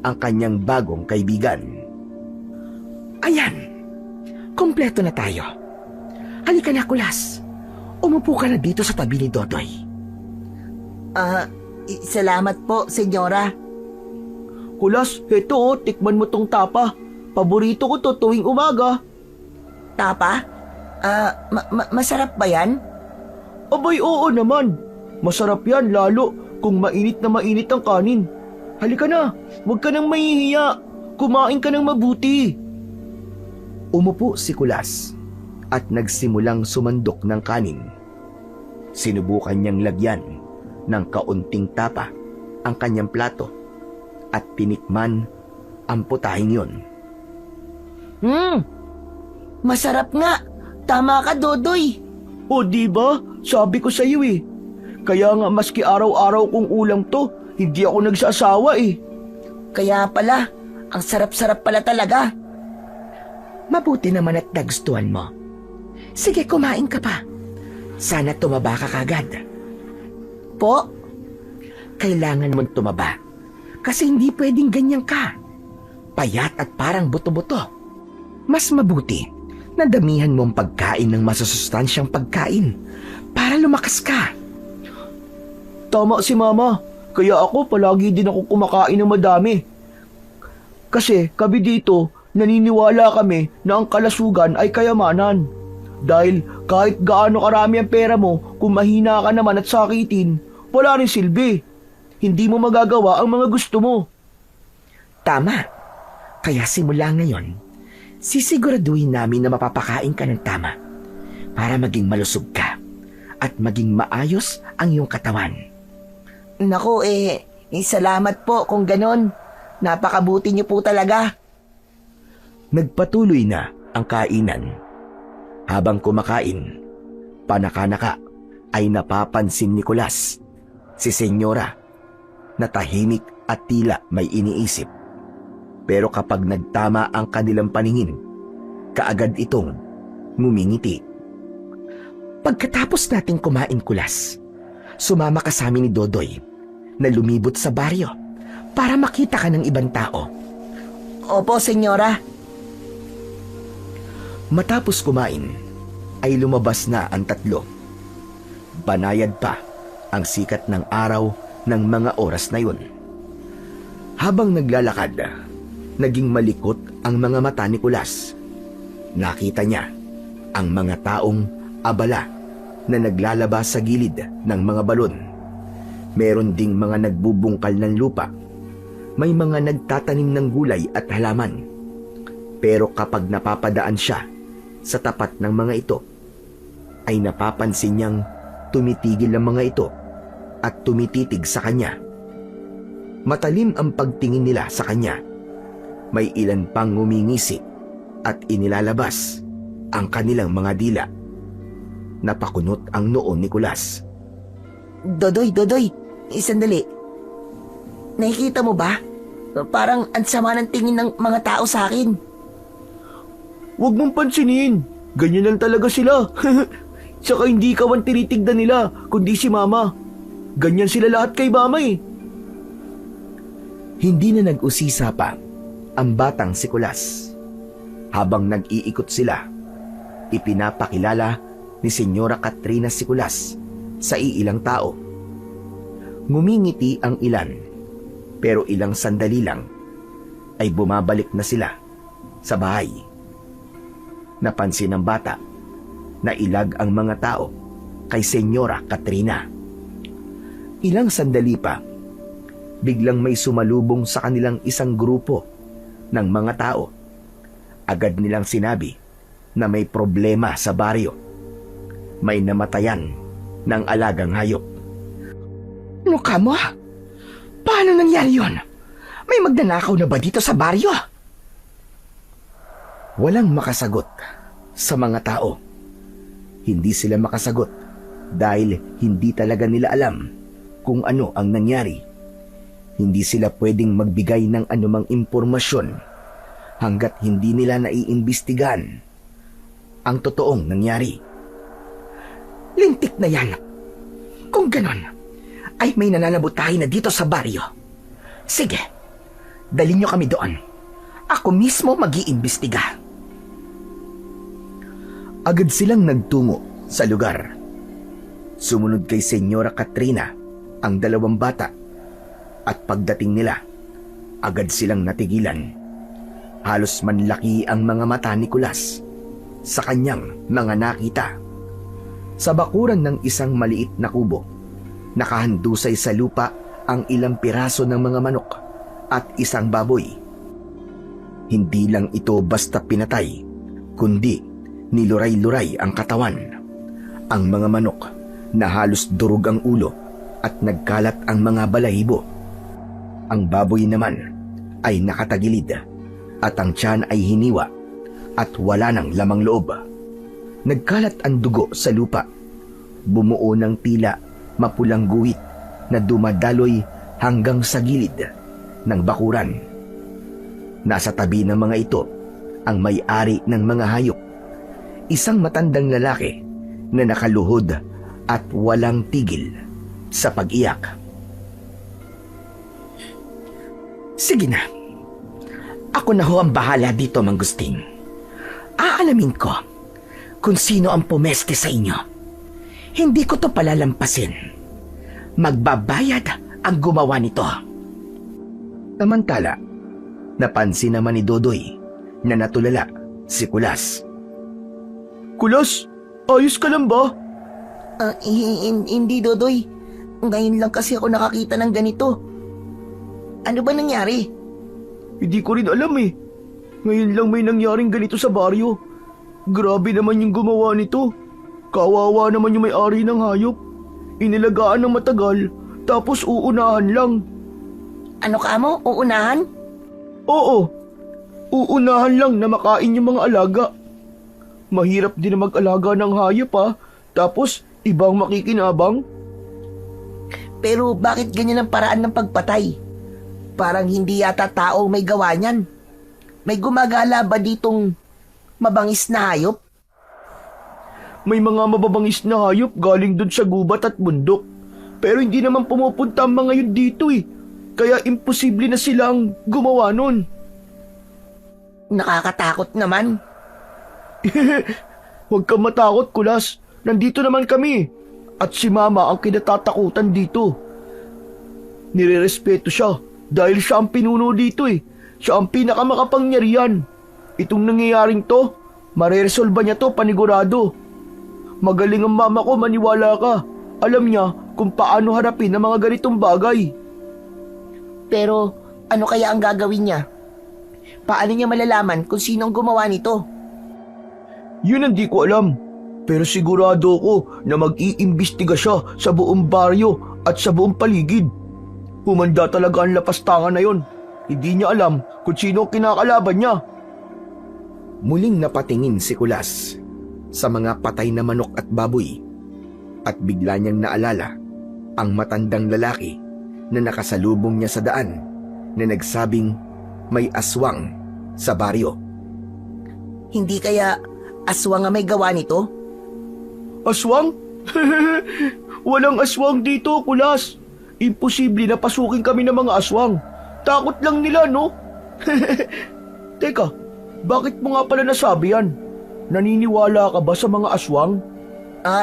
ang kanyang bagong kaibigan. Ayan, kompleto na tayo. Halika na, Kulas. Umupo ka na dito sa tabi ni Dodoy. Salamat po, senyora. Kulas, heto tikman mo tong tapa. Paborito ko to tuwing umaga. Tapa? Masarap ba yan? Abay, oo naman. Masarap yan lalo kung mainit na mainit ang kanin. Halika na, huwag ka nang mahihiya. Kumain ka ng mabuti. Umupo si Kulas at nagsimulang sumandok ng kanin. Sinubukan niyang lagyan ng kaunting tapa ang kanyang plato at tinikman ang putahing yun. Masarap nga. Tama ka, Dodoy. O diba? Sabi ko sa iyo eh. Kaya nga maski araw-araw kong ulam to, hindi ako nagsasawa eh. Kaya pala, ang sarap-sarap pala talaga. Mabuti naman at nagustuhan mo. Sige, kumain ka pa. Sana tumaba ka kagad. Po? Kailangan mong tumaba. Kasi hindi pwedeng ganyan ka. Payat at parang buto-buto. Mas mabuti na damihan mong pagkain ng masusustansyang pagkain para lumakas ka. Tama si Mama. Kaya ako palagi din ako kumakain ng madami. Kasi kami dito, naniniwala kami na ang kalasugan ay kayamanan. Dahil kahit gaano karami ang pera mo, kung mahina ka naman at sakitin, wala rin silbi. Hindi mo magagawa ang mga gusto mo. Tama. Kaya simula ngayon, sisiguraduhin namin na mapapakain ka ng tama para maging malusog ka at maging maayos ang iyong katawan. Naku, salamat po kung ganon. Napakabuti niyo po talaga. Nagpatuloy na ang kainan. Habang kumakain, panaka-naka ay napapansin ni Kulas si Senyora na tahimik at tila may iniisip. Pero kapag nagtama ang kanilang paningin, kaagad itong ngumingiti. Pagkatapos nating kumain, Kulas, sumama ka sa amin ni Dodoy na lumibot sa baryo para makita ka ng ibang tao. Opo, senyora. Matapos kumain, ay lumabas na ang tatlo. Banayad pa ang sikat ng araw ng mga oras na yun. Habang naglalakad, naging malikot ang mga mata ni Kulas. Nakita niya ang mga taong abala na naglalabas sa gilid ng mga balon. Meron ding mga nagbubungkal ng lupa. May mga nagtatanim ng gulay at halaman. Pero kapag napapadaan siya sa tapat ng mga ito, ay napapansin niyang tumitigil ang mga ito at tumititig sa kanya. Matalim ang pagtingin nila sa kanya. May ilan pang ngumingisi at inilalabas ang kanilang mga dila. Napakunot ang noo ni Kulas. Dodoy, sandali. Nakikita mo ba? Parang ang sama ng tingin ng mga tao sa akin. Huwag mong pansinin. Ganyan lang talaga sila. Tsaka hindi ikaw ang tinitignan nila, kundi si Mama. Ganyan sila lahat kay Mama eh. Hindi na nag-usisa pa ang batang si Kulas. Habang nag-iikot sila, ipinapakilala ni Senyora Katrina si Kulas sa iilang tao. Ngumingiti ang ilan, pero ilang sandali lang ay bumabalik na sila sa bahay. Napansin ng bata na ilag ang mga tao kay Senyora Katrina. Ilang sandali pa, biglang may sumalubong sa kanilang isang grupo ng mga tao. Agad nilang sinabi na may problema sa baryo. May namatayan ng alagang hayop. Ano ka mo? Paano nangyari yun? May magnanakaw na ba dito sa baryo? Walang makasagot sa mga tao. Hindi sila makasagot dahil hindi talaga nila alam kung ano ang nangyari. Hindi sila pwedeng magbigay ng anumang impormasyon hanggat hindi nila naiimbestigahan ang totoong nangyari. Lintik na yan. Kung ganon, ay may nananabutahin na dito sa baryo. Sige, dalhin niyo kami doon. Ako mismo mag-iimbestiga. Agad silang nagtungo sa lugar. Sumunod kay Senyora Katrina ang dalawang bata at pagdating nila, agad silang natigilan. Halos manlaki ang mga mata ni Kulas sa kanyang mga nakita. Sa bakuran ng isang maliit na kubo, nakahandusay sa lupa ang ilang piraso ng mga manok at isang baboy. Hindi lang ito basta pinatay, kundi niluray-luray ang katawan. Ang mga manok na halos durog ang ulo at nagkalat ang mga balahibo. Ang baboy naman ay nakatagilid at ang tiyan ay hiniwa at wala nang lamang loob. Nagkalat ang dugo sa lupa. Bumuo ng tila mapulang guhit na dumadaloy hanggang sa gilid ng bakuran. Nasa tabi ng mga ito ang may-ari ng mga hayop, isang matandang lalaki na nakaluhod at walang tigil sa pag-iyak. Sige na. Ako na ho ang bahala dito, Manggusting. Aalamin ko kung sino ang pumeste sa inyo. Hindi ko to palalampasin. Magbabayad ang gumawa nito. Samantala, napansin naman ni Dodoy na natulala si Kulas. Kulas, ayos ka lang ba? Hindi, Dodoy. Ngayon lang kasi ako nakakita ng ganito. Ano ba nangyari? Hindi ko rin alam eh. Ngayon lang may nangyaring ganito sa baryo. Grabe naman yung gumawa nito. Kawawa naman yung may-ari ng hayop. Inilagaan ng matagal, tapos uunahan lang. Ano ka mo? Uunahan? Oo, uunahan lang na makain yung mga alaga. Mahirap din na mag-alaga ng hayop ha, tapos ibang makikinabang. Pero bakit ganyan ang paraan ng pagpatay? Parang hindi yata tao may gawa niyan. May gumagala ba ditong mabangis na hayop? May mga mababangis na hayop galing dun sa gubat at bundok. Pero hindi naman pumupunta ang mga yun dito eh. Kaya imposible na silang gumawa nun. Nakakatakot naman. Huwag kang matakot, Kulas. Nandito naman kami. At si Mama ang kinatatakutan dito. Nirerespeto siya dahil siya ang pinuno dito eh. Siya ang pinakamakapangyarihan. Itong nangyayaring to, mareresolba niya to panigurado. Magaling ang mama ko, maniwala ka. Alam niya kung paano harapin ang mga ganitong bagay. Pero ano kaya ang gagawin niya? Paano niya malalaman kung sino ang gumawa nito? Yun ang di ko alam. Pero sigurado ko na mag-iimbestiga siya sa buong baryo at sa buong paligid. Humanda talaga ang lapastangan na yon. Hindi niya alam kung sino ang kinakalaban niya. Muling napatingin si Kulas sa mga patay na manok at baboy at bigla niyang naalala ang matandang lalaki na nakasalubong niya sa daan na nagsabing may aswang sa baryo. Hindi kaya aswang ang may gawa nito? Aswang? Walang aswang dito, Kulas. Imposible na pasukin kami ng mga aswang. Takot lang nila, no? Teka, bakit mo nga pala nasabi yan? Naniniwala ka ba sa mga aswang?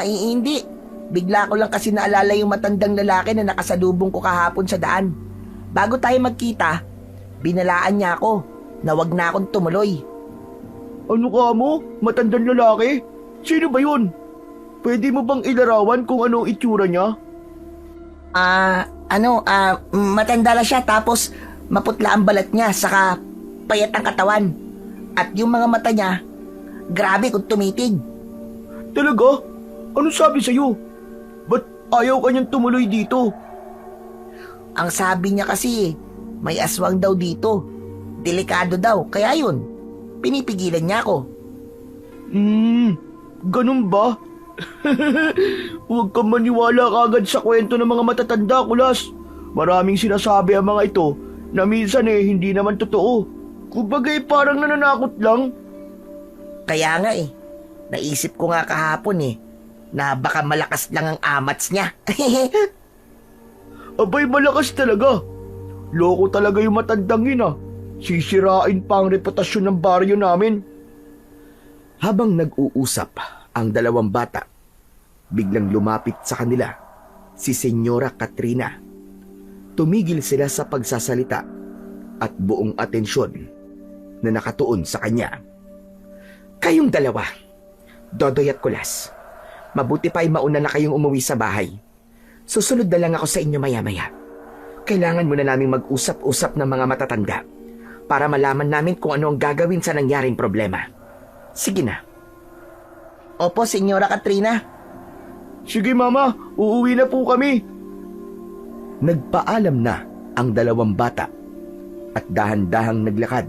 Hindi. Bigla ko lang kasi naalala yung matandang lalaki na nakasalubong ko kahapon sa daan. Bago tayo magkita, binalaan niya ako na wag na akong tumuloy. Ano ka mo? Matandang lalaki? Sino ba yun? Pwede mo bang ilarawan kung ano ang itsura niya? Matanda na siya tapos maputla ang balat niya saka payat ang katawan. At yung mga mata niya, grabe kung tumitig. Talaga? Ano sabi sa'yo? Ba't ayaw kanyang tumuloy dito? Ang sabi niya kasi, may aswang daw dito. Delikado daw, kaya yun, pinipigilan niya ako. Ganun ba? Huwag kang maniwala kagad sa kwento ng mga matatanda, Kulas. Maraming sinasabi ang mga ito na minsan hindi naman totoo. Kumbaga'y parang nananakot lang. Kaya nga naisip ko nga kahapon na baka malakas lang ang amats niya. Abay, malakas talaga. Loko talaga yung matandang yun. Sisirain pa ang reputasyon ng baryo namin. Habang nag-uusap ang dalawang bata, biglang lumapit sa kanila si Senyora Katrina. Tumigil sila sa pagsasalita at buong atensyon na nakatuon sa kanya. Kayong dalawa, Dodoy at Kulas, mabuti pa ay mauna na kayong umuwi sa bahay. Susunod na lang ako sa inyo maya-maya. Kailangan muna naming mag-usap-usap ng mga matatanda para malaman namin kung ano ang gagawin sa nangyaring problema. Sige na. Opo, Senyora Katrina. Sige, Mama, uuwi na po kami. Nagpaalam na ang dalawang bata at dahan-dahang naglakad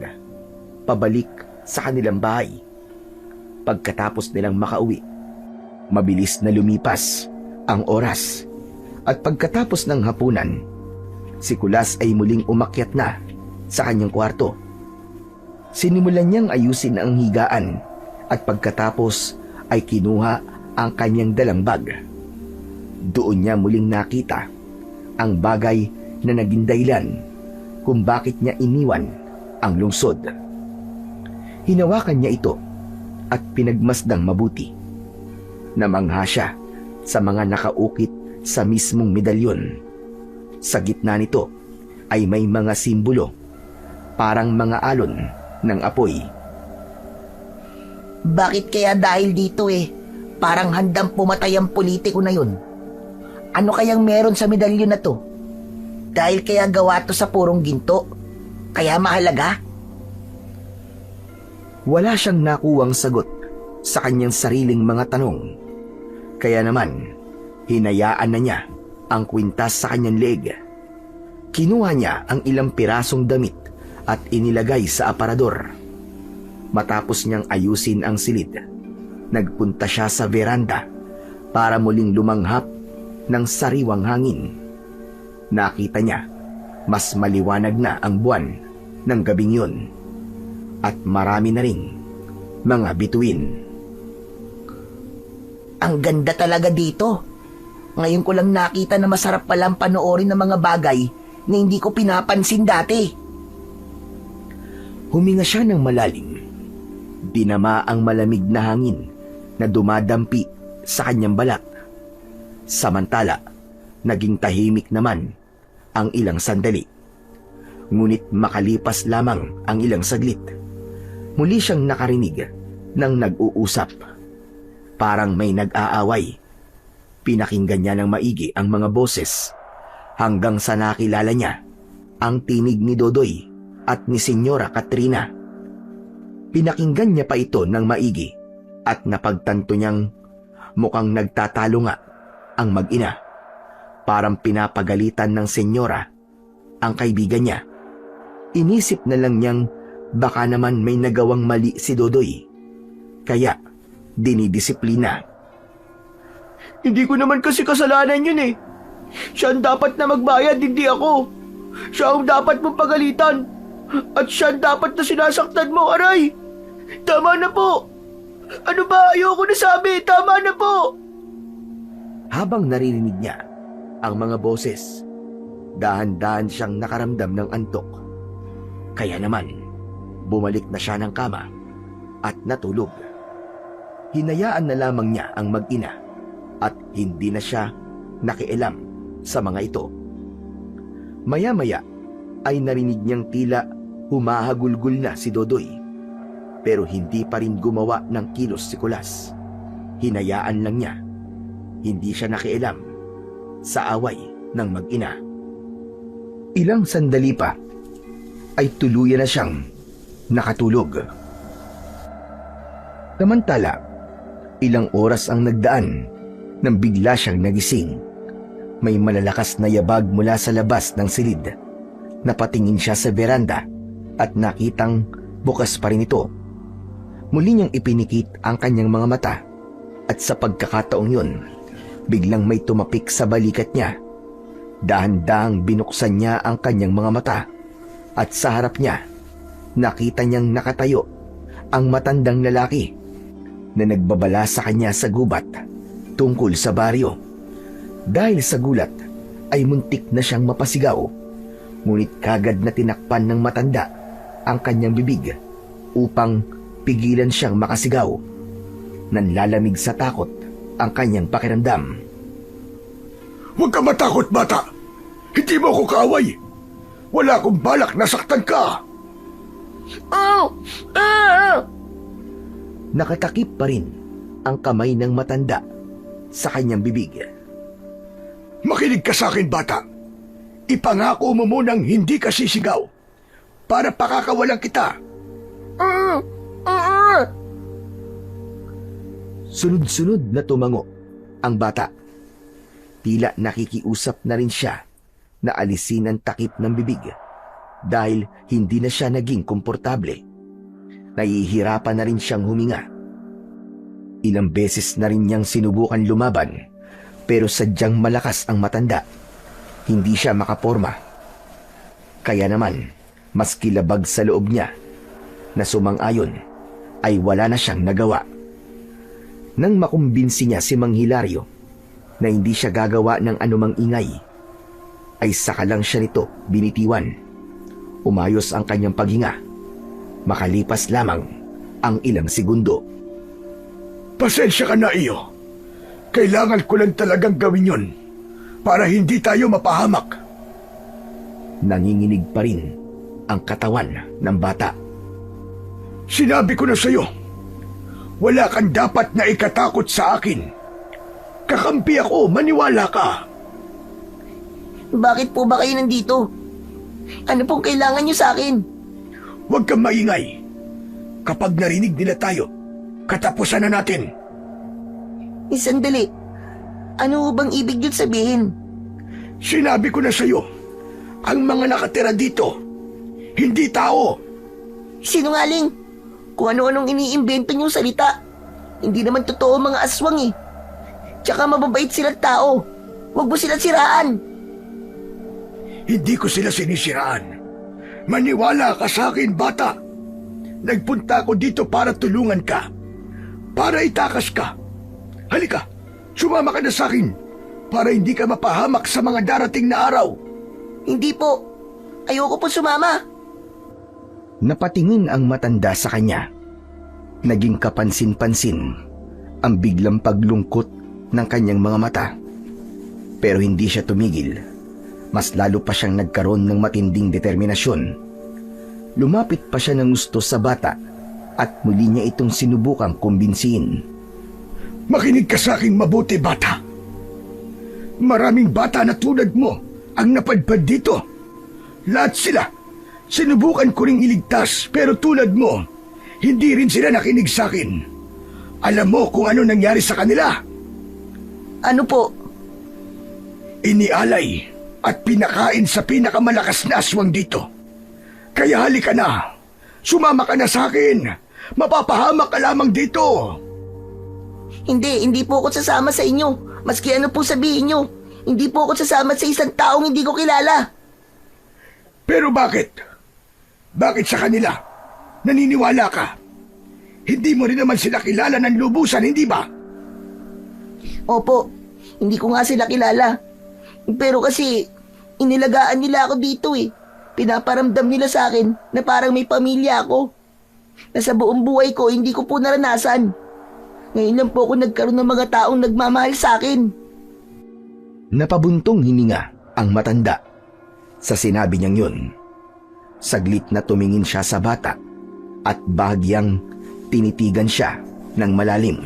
pabalik sa kanilang bahay. Pagkatapos nilang makauwi, mabilis na lumipas ang oras at pagkatapos ng hapunan, si Kulas ay muling umakyat na sa kanyang kwarto. Sinimulan niyang ayusin ang higaan at pagkatapos ay kinuha ang kanyang dalang bag. Doon niya muling nakita ang bagay na naging dahilan kung bakit niya iniwan ang lungsod. Hinawakan niya ito at pinagmasdang mabuti. Namangha siya sa mga nakaukit sa mismong medalyon. Sa gitna nito ay may mga simbolo, parang mga alon ng apoy. Bakit kaya dahil dito parang handang pumatay ang politiko na yun? Ano kayang meron sa medalyon na to? Dahil kaya gawa to sa purong ginto? Kaya mahalaga? Wala siyang nakuwang sagot sa kanyang sariling mga tanong. Kaya naman, hinayaan na niya ang kwintas sa kanyang leeg. Kinuha niya ang ilang pirasong damit at inilagay sa aparador. Matapos niyang ayusin ang silid, nagpunta siya sa veranda para muling lumanghap ng sariwang hangin. Nakita niya mas maliwanag na ang buwan ng gabing yun at marami na ring mga bituin. Ang ganda talaga dito. Ngayon ko lang nakita na masarap palang panoorin ng mga bagay na hindi ko pinapansin dati. Huminga siya ng malalim. Dinama ang malamig na hangin na dumadampi sa kanyang balat. Samantala, naging tahimik naman ang ilang sandali. Ngunit makalipas lamang ang ilang saglit, muli siyang nakarinig ng nag-uusap. Parang may nag-aaway. Pinakinggan niya ng maigi ang mga boses hanggang sa nakilala niya ang tinig ni Dodoy at ni Senyora Katrina. Pinakinggan niya pa ito ng maigi at napagtanto niyang mukhang nagtatalo nga ang mag-ina. Parang pinapagalitan ng senyora ang kaibigan niya. Inisip na lang niyang baka naman may nagawang mali si Dodoy. Kaya dinidisiplina. Hindi ko naman kasi kasalanan yun eh. Siya ang dapat na magbayad, hindi ako. Siya ang dapat mong pagalitan. At siya ang dapat na sinasaktan mo, aray. Tama na po. Ano ba? Ayoko na sabi. Tama na po. Habang naririnig niya ang mga boses, dahan-dahan siyang nakaramdam ng antok. Kaya naman, bumalik na siya ng kama at natulog. Hinayaan na lamang niya ang mag-ina at hindi na siya nakialam sa mga ito. Maya-maya ay narinig niyang tila humahagulgol na si Dodoy, pero hindi pa rin gumawa ng kilos si Kulas. Hinayaan lang niya. Hindi siya nakialam sa away ng mag-ina. Ilang sandali pa ay tuluyan na siyang nakatulog. Samantala, ilang oras ang nagdaan nang bigla siyang nagising. May malalakas na yabag mula sa labas ng silid. Napatingin siya sa beranda at nakitang bukas pa rin ito. Muli niyang ipinikit ang kanyang mga mata at sa pagkakataong yun, biglang may tumapik sa balikat niya. Dahan-dahang binuksan niya ang kanyang mga mata at sa harap niya, nakita niyang nakatayo ang matandang lalaki na nagbabala sa kanya sa gubat tungkol sa baryo. Dahil sa gulat ay muntik na siyang mapasigaw, ngunit kagad na tinakpan ng matanda ang kanyang bibig upang pigilan siyang makasigaw. Nanlalamig sa takot ang kanyang pakiramdam. Huwag ka matakot, bata. Hindi mo ako kaaway. Wala akong balak na saktan ka. Nakatakip pa rin ang kamay ng matanda sa kanyang bibig. Makinig ka sa akin, bata. Ipangako mo munang hindi ka sisigaw para pakakawalan kita. Sunod-sunod na tumango ang bata. Tila nakikiusap na rin siya na alisin ang takip ng bibig dahil hindi na siya naging komportable. Nahihirapan na rin siyang huminga. Ilang beses na rin niyang sinubukan lumaban pero sadyang malakas ang matanda. Hindi siya makaporma. Kaya naman, mas kilabag sa loob niya na sumang-ayon ay wala na siyang nagawa. Nang makumbinsi niya si Mang Hilario na hindi siya gagawa ng anumang ingay, ay saka lang siya nito binitiwan. Umayos ang kanyang paghinga. Makalipas lamang ang ilang segundo. Pasensya ka na, iyo. Kailangan ko lang talagang gawin yon para hindi tayo mapahamak. Nanginginig pa rin ang katawan ng bata. Sinabi ko na sa'yo, wala kang dapat na ikatakot sa akin. Kakampi ako, maniwala ka. Bakit po ba kayo nandito? Ano pong kailangan niyo sa akin? Huwag kang maingay. Kapag narinig nila tayo, katapusan na natin. Sandali. Ano bang ibig yun sabihin? Sinabi ko na sa'yo, ang mga nakatira dito, hindi tao. Sinungaling. Kung ano-anong iniimbento niyong salita. Hindi naman totoo mga aswang eh. Tsaka mababait silang tao. Huwag mo silang siraan. Hindi ko sila sinisiraan. Maniwala ka sa akin, bata. Nagpunta ako dito para tulungan ka. Para itakas ka. Halika, sumama ka na sa akin para hindi ka mapahamak sa mga darating na araw. Hindi po. Ayoko po sumama. Napatingin ang matanda sa kanya. Naging kapansin-pansin ang biglang paglungkot ng kanyang mga mata. Pero hindi siya tumigil. Mas lalo pa siyang nagkaroon ng matinding determinasyon. Lumapit pa siya ng gusto sa bata at muli niya itong sinubukang kumbinsihin. Makinig ka sa aking mabuti, bata. Maraming bata na tulad mo ang napadpad dito. Lahat sila, sinubukan ko ring iligtas, pero tulad mo, hindi rin sila nakinig sa akin. Alam mo kung ano nangyari sa kanila? Ano po? Inialay at pinakain sa pinakamalakas na aswang dito. Kaya halika na, sumama ka na sa akin. Mapapahamak ka lamang dito. Hindi po ako sasama sa inyo. Maski ano po sabihin nyo. Hindi po ako sasama sa isang taong hindi ko kilala. Pero bakit? Bakit sa kanila? Naniniwala ka? Hindi mo rin naman sila kilala ng lubusan, hindi ba? Opo, hindi ko nga sila kilala. Pero kasi, inilagaan nila ako dito eh. Pinaparamdam nila sa akin na parang may pamilya ako. Na sa buong buhay ko, hindi ko po naranasan. Ngayon lang po ako nagkaroon ng mga taong nagmamahal sa akin. Napabuntong hininga ang matanda sa sinabi niyang yun. Saglit na tumingin siya sa bata at bahagyang tinitigan siya ng malalim.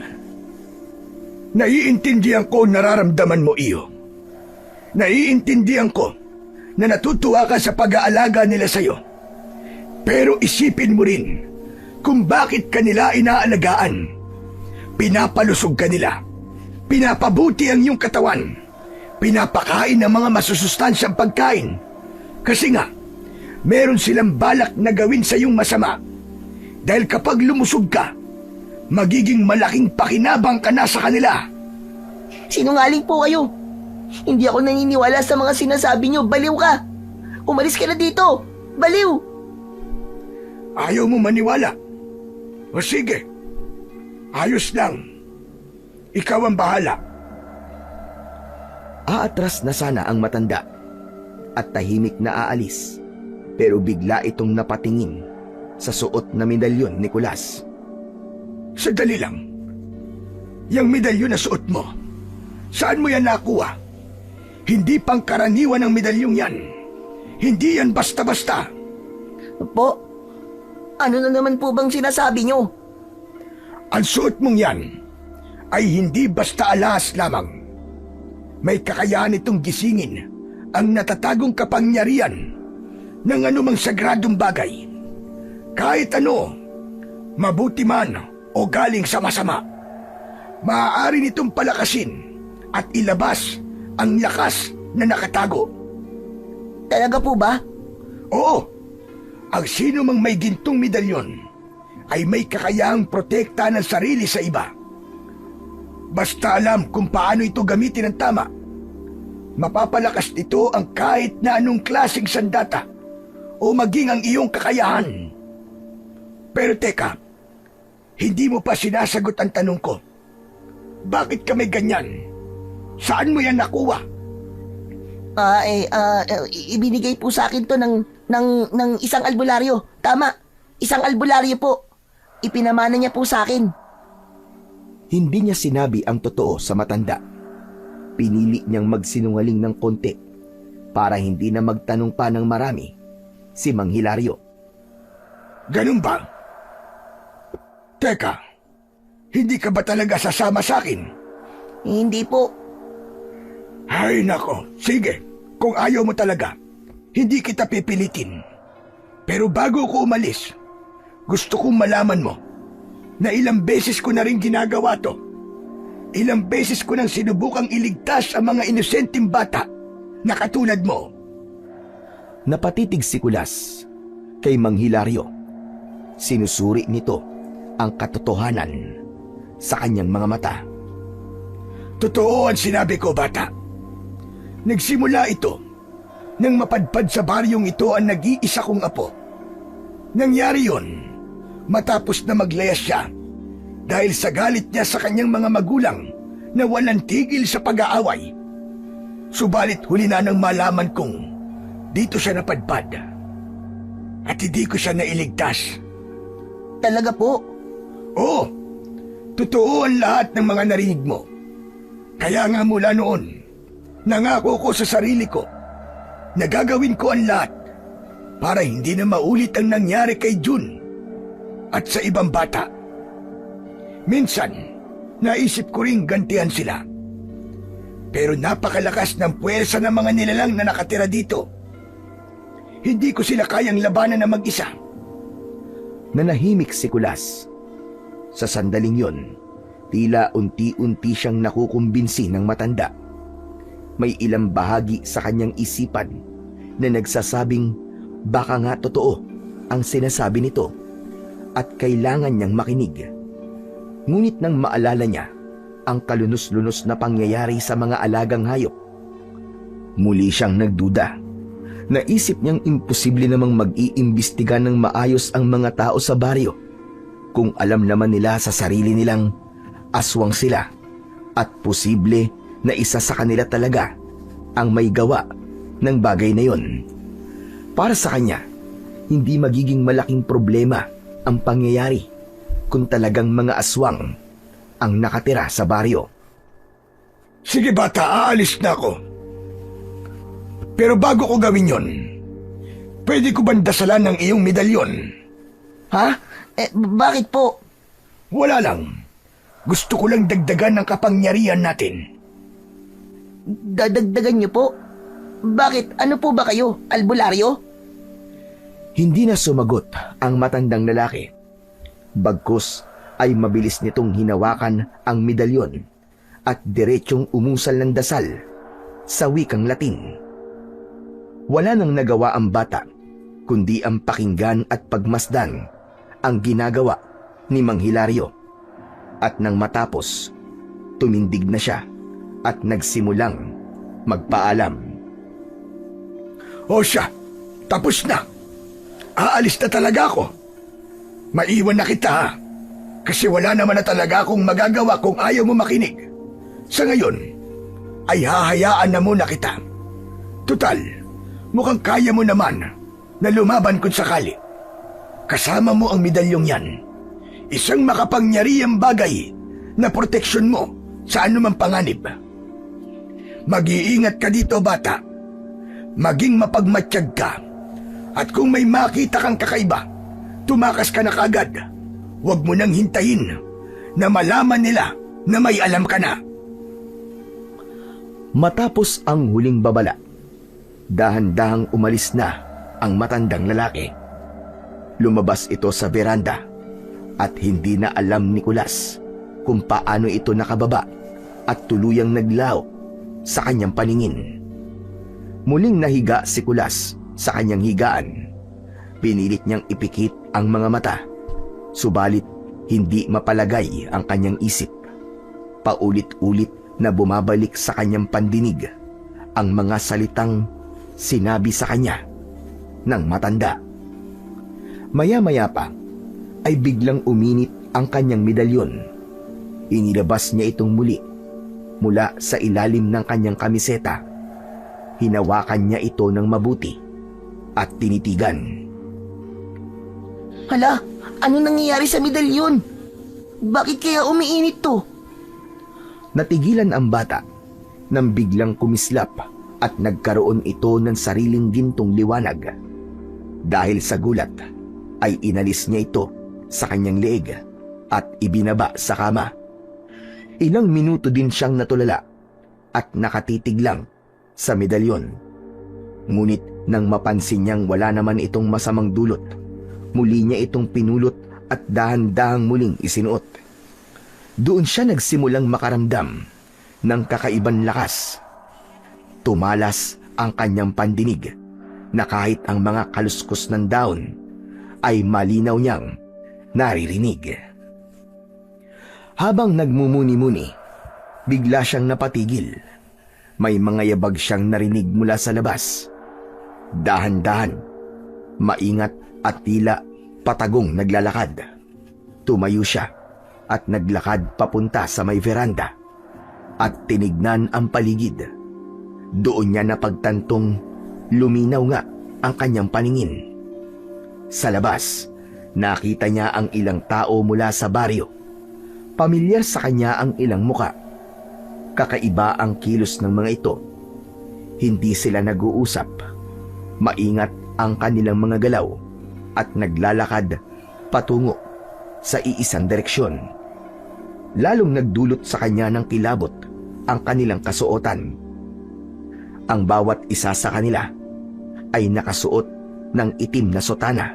Naiintindihan ko nararamdaman mo, iyo. Naiintindihan ko na natutuwa ka sa pag-aalaga nila sa'yo. Pero isipin mo rin kung bakit kanila inaalagaan. Pinapalusog ka nila. Pinapabuti ang iyong katawan. Pinapakain ng mga masusustansyang pagkain. Kasi nga, meron silang balak na gawin sa iyong masama. Dahil kapag lumusog ka, magiging malaking pakinabang ka na sa kanila. Sinungaling po kayo. Hindi ako naniniwala sa mga sinasabi nyo. Baliw ka. Umalis ka na dito. Baliw. Ayaw mo maniwala. O sige. Ayos lang. Ikaw ang bahala. Aatras na sana ang matanda at tahimik na aalis, pero bigla itong napatingin sa suot na medalyon ni Kulas. Sandali lang. Yang medalyon na suot mo, saan mo yan nakuha? Hindi pangkaraniwan ang medalyong yan. Hindi yan basta-basta. Po, ano na naman po bang sinasabi nyo? Ang suot mong yan ay hindi basta alas lamang. May kakayahan itong gisingin ang natatagong kapangyarihan ng anumang sagradong bagay. Kahit ano, mabuti man o galing sa masama, maaari nitong palakasin at ilabas ang lakas na nakatago. Talaga po ba? Oo, ang sino mang may gintong medalyon ay may kakayahang protekta ng sarili sa iba. Basta alam kung paano ito gamitin ng tama, mapapalakas nito ang kahit na anong klaseng sandata o maging ang iyong kakayahan. Pero teka, hindi mo pa sinasagot ang tanong ko. Bakit ka may ganyan? Saan mo yan nakuha? Ibinigay po sa akin to ng isang albularyo. Tama, isang albularyo po. Ipinamana niya po sa akin. Hindi niya sinabi ang totoo sa matanda. Pinili niyang magsinungaling ng konti para hindi na magtanong pa ng marami si Mang Hilario. Ganun ba? Teka, hindi ka ba talaga sasama sa akin? Hindi po. Ay nako, sige. Kung ayaw mo talaga, hindi kita pipilitin. Pero bago ko umalis, gusto kong malaman mo na ilang beses ko na rin ginagawa to. Ilang beses ko nang sinubukang iligtas ang mga inosenteng bata na katulad mo. Napatitig si Kulas kay Mang Hilario. Sinusuri nito ang katotohanan sa kanyang mga mata. Totoo ang sinabi ko, bata. Nagsimula ito nang mapadpad sa baryong ito ang nag-iisa kong apo. Nangyari yon matapos na maglayas siya dahil sa galit niya sa kanyang mga magulang na walang tigil sa pag-aaway. Subalit huli na nang malaman kong dito siya napadpad at hindi ko siya nailigtas. Talaga po? Oo, totoo ang lahat ng mga narinig mo. Kaya nga mula noon, Nangako ko sa sarili ko na gagawin ko ang lahat para hindi na maulit ang nangyari kay Jun at sa ibang bata. Minsan, naisip ko ring gantihan sila. Pero napakalakas ng puwersa ng mga nilalang na nakatira dito. Hindi ko sila kayang labanan na mag-isa. Nanahimik si Kulas. Sa sandaling yon, tila unti-unti siyang nakukumbinsi ng matanda. May ilang bahagi sa kanyang isipan na nagsasabing baka nga totoo ang sinasabi nito at kailangan niyang makinig. Ngunit nang maalala niya ang kalunos-lunos na pangyayari sa mga alagang hayop, muli siyang nagduda. Naisip niyang imposible namang mag-iimbestiga ng maayos ang mga tao sa baryo kung alam naman nila sa sarili nilang aswang sila at posible na isa sa kanila talaga ang may gawa ng bagay na yon. Para sa kanya, hindi magiging malaking problema ang pangyayari kung talagang mga aswang ang nakatira sa baryo. Sige bata, aalis na ako. Pero bago ko gawin yon, pwede ko bang dasalan ng iyong medalyon? Ha? Bakit po? Wala lang. Gusto ko lang dagdagan ng kapangyarihan natin. Dadagdagan niyo po? Bakit? Ano po ba kayo? Albularyo? Hindi na sumagot ang matandang lalaki. Bagkus ay mabilis nitong hinawakan ang medalyon at diretsyong umusal ng dasal sa wikang Latin. Wala nang nagawa ang bata kundi ang pakinggan at pagmasdan ang ginagawa ni Mang Hilario. At nang matapos, tumindig na siya at nagsimulang magpaalam. O siya, tapos na. Aalis na talaga ako. Maiwan na kita ha. Kasi wala naman na talaga akong magagawa kung ayaw mo makinig. Sa ngayon, ay hahayaan na muna kita. Tutal, mukhang kaya mo naman na lumaban kung sakali. Kasama mo ang medalyong yan. Isang makapangyarihang bagay na proteksyon mo sa anumang panganib. Mag-iingat ka dito, bata. Maging mapagmatsyag ka. At kung may makita kang kakaiba, tumakas ka na kagad. Huwag mo nang hintayin na malaman nila na may alam ka na. Matapos ang huling babala, dahan-dahang umalis na ang matandang lalaki. Lumabas ito sa veranda at hindi na alam ni Kulas kung paano ito nakababa at tuluyang naglaho sa kanyang paningin. Muling nahiga si Kulas sa kanyang higaan. Pinilit niyang ipikit ang mga mata, subalit hindi mapalagay ang kanyang isip. Paulit-ulit na bumabalik sa kanyang pandinig ang mga salitang sinabi sa kanya ng matanda. Maya-maya pa ay biglang uminit ang kanyang medalyon. Inilabas niya itong muli mula sa ilalim ng kanyang kamiseta. Hinawakan niya ito ng mabuti at tinitigan. Hala, ano nangyayari sa medalyon? Bakit kaya umiinit to? Natigilan ang bata nang biglang kumislap at nagkaroon ito ng sariling gintong liwanag. Dahil sa gulat ay inalis niya ito sa kanyang leeg at ibinaba sa kama. Ilang minuto din siyang natulala at nakatitig lang sa medalyon. Ngunit nang mapansin niyang wala naman itong masamang dulot, muli niya itong pinulot at dahan-dahang muling isinuot. Doon siya nagsimulang makaramdam ng kakaibang lakas. Tumalas ang kanyang pandinig na kahit ang mga kaluskos ng daon ay malinaw niyang naririnig. Habang nagmumuni-muni, bigla siyang napatigil. May mga yabag siyang narinig mula sa labas. Dahan-dahan, maingat at tila patagong naglalakad. Tumayo siya at naglakad papunta sa may veranda at tinignan ang paligid. Doon niya napagtantong luminaw nga ang kanyang paningin. Sa labas, nakita niya ang ilang tao mula sa baryo. Pamilyar sa kanya ang ilang muka. Kakaiba ang kilos ng mga ito Hindi sila nag-uusap. Maingat ang kanilang mga galaw at naglalakad patungo sa iisang direksyon. Lalong nagdulot sa kanya ng kilabot ang kanilang kasuotan. Ang bawat isa sa kanila ay nakasuot ng itim na sotana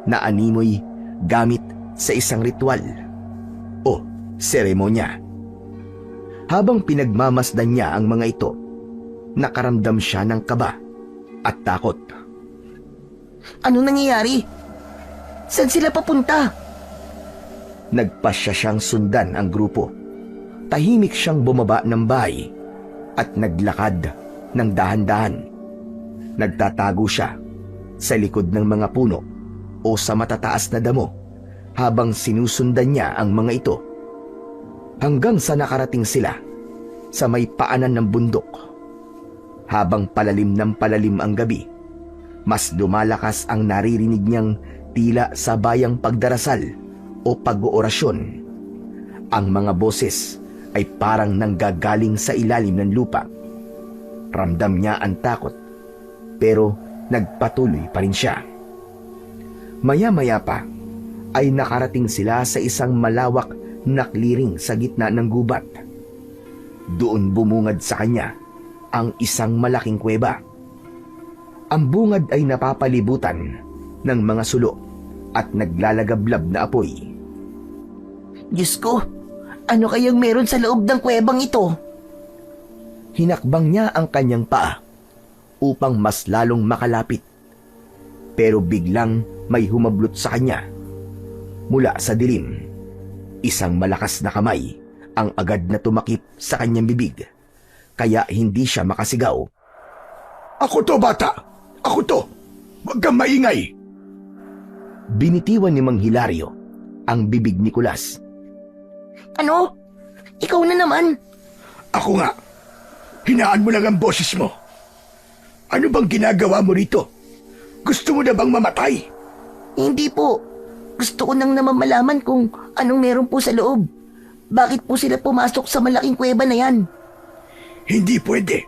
na animoy gamit sa isang ritual o seremonya. Habang pinagmamasdan niya ang mga ito, nakaramdam siya ng kaba at takot. Ano nangyayari? Saan sila papunta? Nagpasya siyang sundan ang grupo. Tahimik siyang bumaba ng bahay at naglakad ng dahan-dahan. Nagtatago siya sa likod ng mga puno o sa matataas na damo habang sinusundan niya ang mga ito. Hanggang sa nakarating sila sa may paanan ng bundok. Habang palalim ng palalim ang gabi, mas lumalakas ang naririnig niyang tila sabayang pagdarasal o pag-oorasyon. Ang mga boses ay parang nanggagaling sa ilalim ng lupa. Ramdam niya ang takot, pero nagpatuloy pa rin siya. Maya-maya pa ay nakarating sila sa isang malawak na clearing sa gitna ng gubat. Doon bumungad sa kanya ang isang malaking kuweba. Ang bungad ay napapalibutan ng mga sulo at naglalagablab na apoy. Diyos ko, ano kayang meron sa loob ng kuwebang ito? Hinakbang niya ang kanyang paa upang mas lalong makalapit. Pero biglang may humablot sa kanya. Mula sa dilim, isang malakas na kamay ang agad na tumakip sa kanyang bibig, kaya hindi siya makasigaw. Ako to, bata! Ako to! Huwag kang maingay! Binitiwan ni Mang Hilario ang bibig ni Kulas. Ano? Ikaw na naman? Ako nga. Hinaan mo lang ang boses mo. Ano bang ginagawa mo rito? Gusto mo na bang mamatay? Hindi po. Gusto ko nang naman malaman kung anong meron po sa loob. Bakit po sila pumasok sa malaking kuweba na yan? Hindi pwede.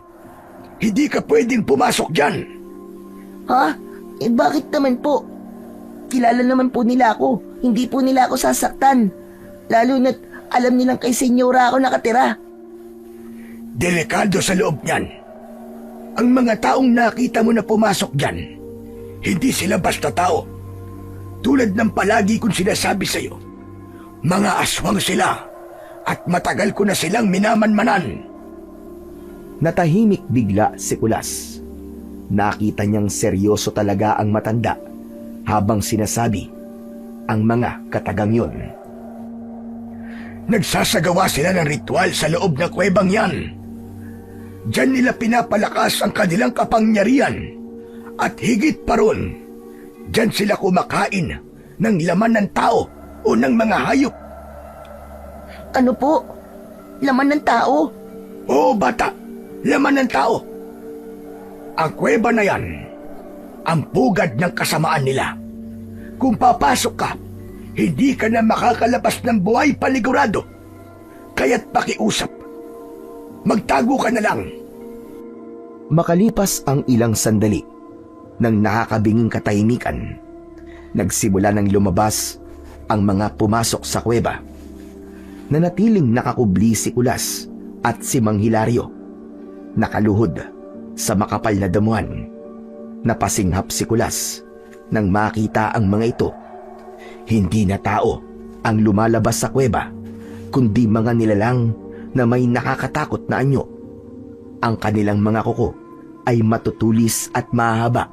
Hindi ka pwedeng pumasok dyan. Ha? Bakit naman po? Kilala naman po nila ako. Hindi po nila ako sasaktan. Lalo na't alam nilang kay Senyora ako nakatira. Delikado sa loob niyan. Ang mga taong nakita mo na pumasok dyan, hindi sila basta tao. Tulad ng palagi kong sinasabi sa'yo, mga aswang sila at matagal ko na silang minamanmanan. Natahimik bigla si Kulas. Nakita niyang seryoso talaga ang matanda habang sinasabi ang mga katagang yun. Nagsasagawa sila ng ritual sa loob ng kuwebang yan. Diyan nila pinapalakas ang kanilang kapangyarihan at higit pa ron, diyan sila kumakain ng laman ng tao o ng mga hayop. Ano po? Laman ng tao? Oo, bata, laman ng tao. Ang kuweba na yan, ang pugad ng kasamaan nila. Kung papasok ka, hindi ka na makakalabas ng buhay panigurado. Kaya't pakiusap, magtago ka na lang. Makalipas ang ilang sandali ng nakakabinging katahimikan, nagsimula ng lumabas ang mga pumasok sa kuweba. Nanatiling nakakubli si Kulas at si Mang Hilario, nakaluhod sa makapal na damuhan. Napasinghap si Kulas nang makita ang mga ito. Hindi na tao ang lumalabas sa kuweba, kundi mga nilalang na may nakakatakot na anyo. Ang kanilang mga kuko ay matutulis at mahaba.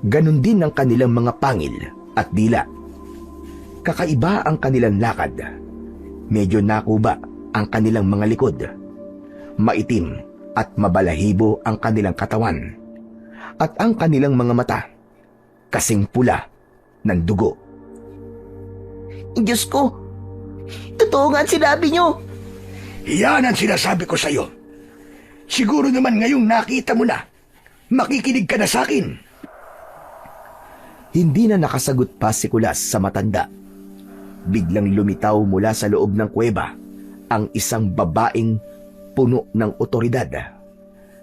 Ganon din ang kanilang mga pangil at dila. Kakaiba ang kanilang lakad. Medyo nakuba ang kanilang mga likod. Maitim at mabalahibo ang kanilang katawan. At ang kanilang mga mata, kasing pula ng dugo. Diyos ko, totoo nga ang sinabi nyo. Yan ang sinasabi ko sa'yo. Siguro naman ngayong nakita mo na, makikinig ka na sa akin. Hindi na nakasagot pa si Kulas sa matanda. Biglang lumitaw mula sa loob ng kuweba ang isang babaeng puno ng otoridad.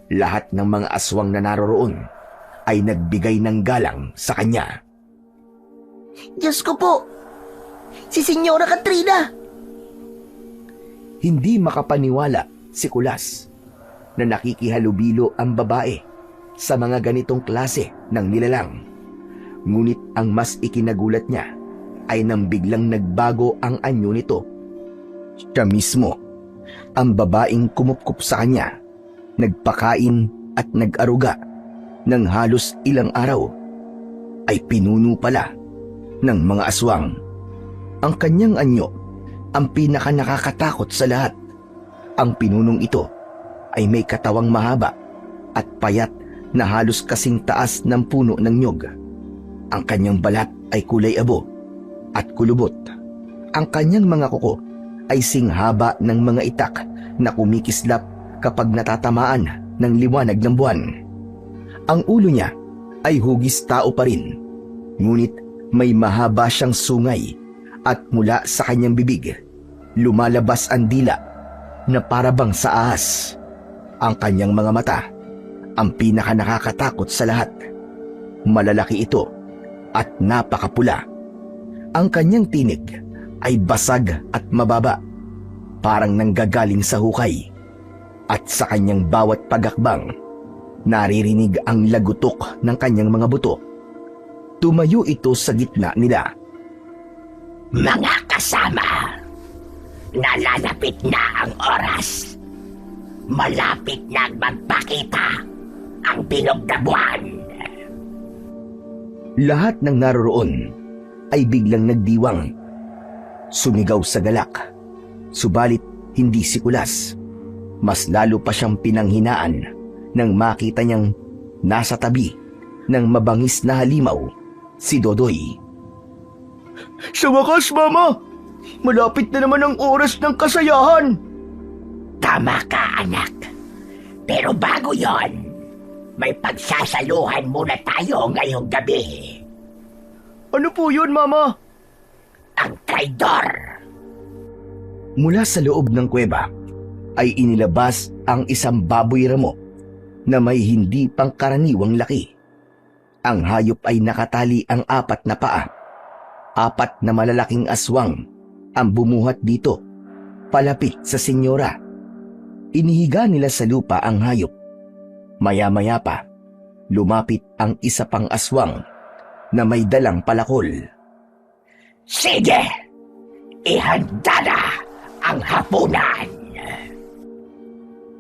Lahat ng mga aswang na naroroon ay nagbigay ng galang sa kanya. Diyos ko po! Si Senyora Katrina! Hindi makapaniwala si Kulas na nakikihalubilo ang babae sa mga ganitong klase ng nilalang. Ngunit ang mas ikinagulat niya ay nang biglang nagbago ang anyo nito. Siya mismo, ang babaeng kumupkup sa kanya, nagpakain at nag-aruga ng halos ilang araw, ay pinuno pala ng mga aswang. Ang kanyang anyo, ang pinaka nakakatakot sa lahat. Ang pinunong ito ay may katawang mahaba at payat na halos kasing taas ng puno ng nyog. Ang kanyang balat ay kulay abo at kulubot. Ang kanyang mga kuko ay singhaba ng mga itak na kumikislap kapag natatamaan ng liwanag ng buwan. Ang ulo niya ay hugis tao pa rin, ngunit may mahaba siyang sungay at mula sa kanyang bibig lumalabas ang dila na parabang sa ahas. Ang kanyang mga mata, ang pinaka nakakatakot sa lahat. Malalaki ito at napakapula. Ang kanyang tinig ay basag at mababa, parang nanggagaling sa hukay. At sa kanyang bawat pagakbang, naririnig ang lagutok ng kanyang mga buto. Tumayo ito sa gitna nila. Mga kasama, nalalapit na ang oras. Malapit na magpakita ang bilog na buwan. Lahat ng naroroon ay biglang nagdiwang. Sumigaw sa galak, subalit hindi si Kulas. Mas lalo pa siyang pinanghinaan nang makita niyang nasa tabi ng mabangis na halimaw si Dodoy. Sa wakas, Mama! Malapit na naman ang oras ng kasayahan! Tama ka, anak. Pero bago yon, may pagsasaluhan muna tayo ngayong gabi. Ano po yun, Mama? Ang traidor! Mula sa loob ng kuweba ay inilabas ang isang baboy ramo na may hindi pangkaraniwang laki. Ang hayop ay nakatali ang 4 na paa. 4 na malalaking aswang ang bumuhat dito, palapit sa senyora. Inihiga nila sa lupa ang hayop. Maya-maya pa, lumapit ang isa pang aswang na may dalang palakol. Sige! Ihanda na ang hapunan!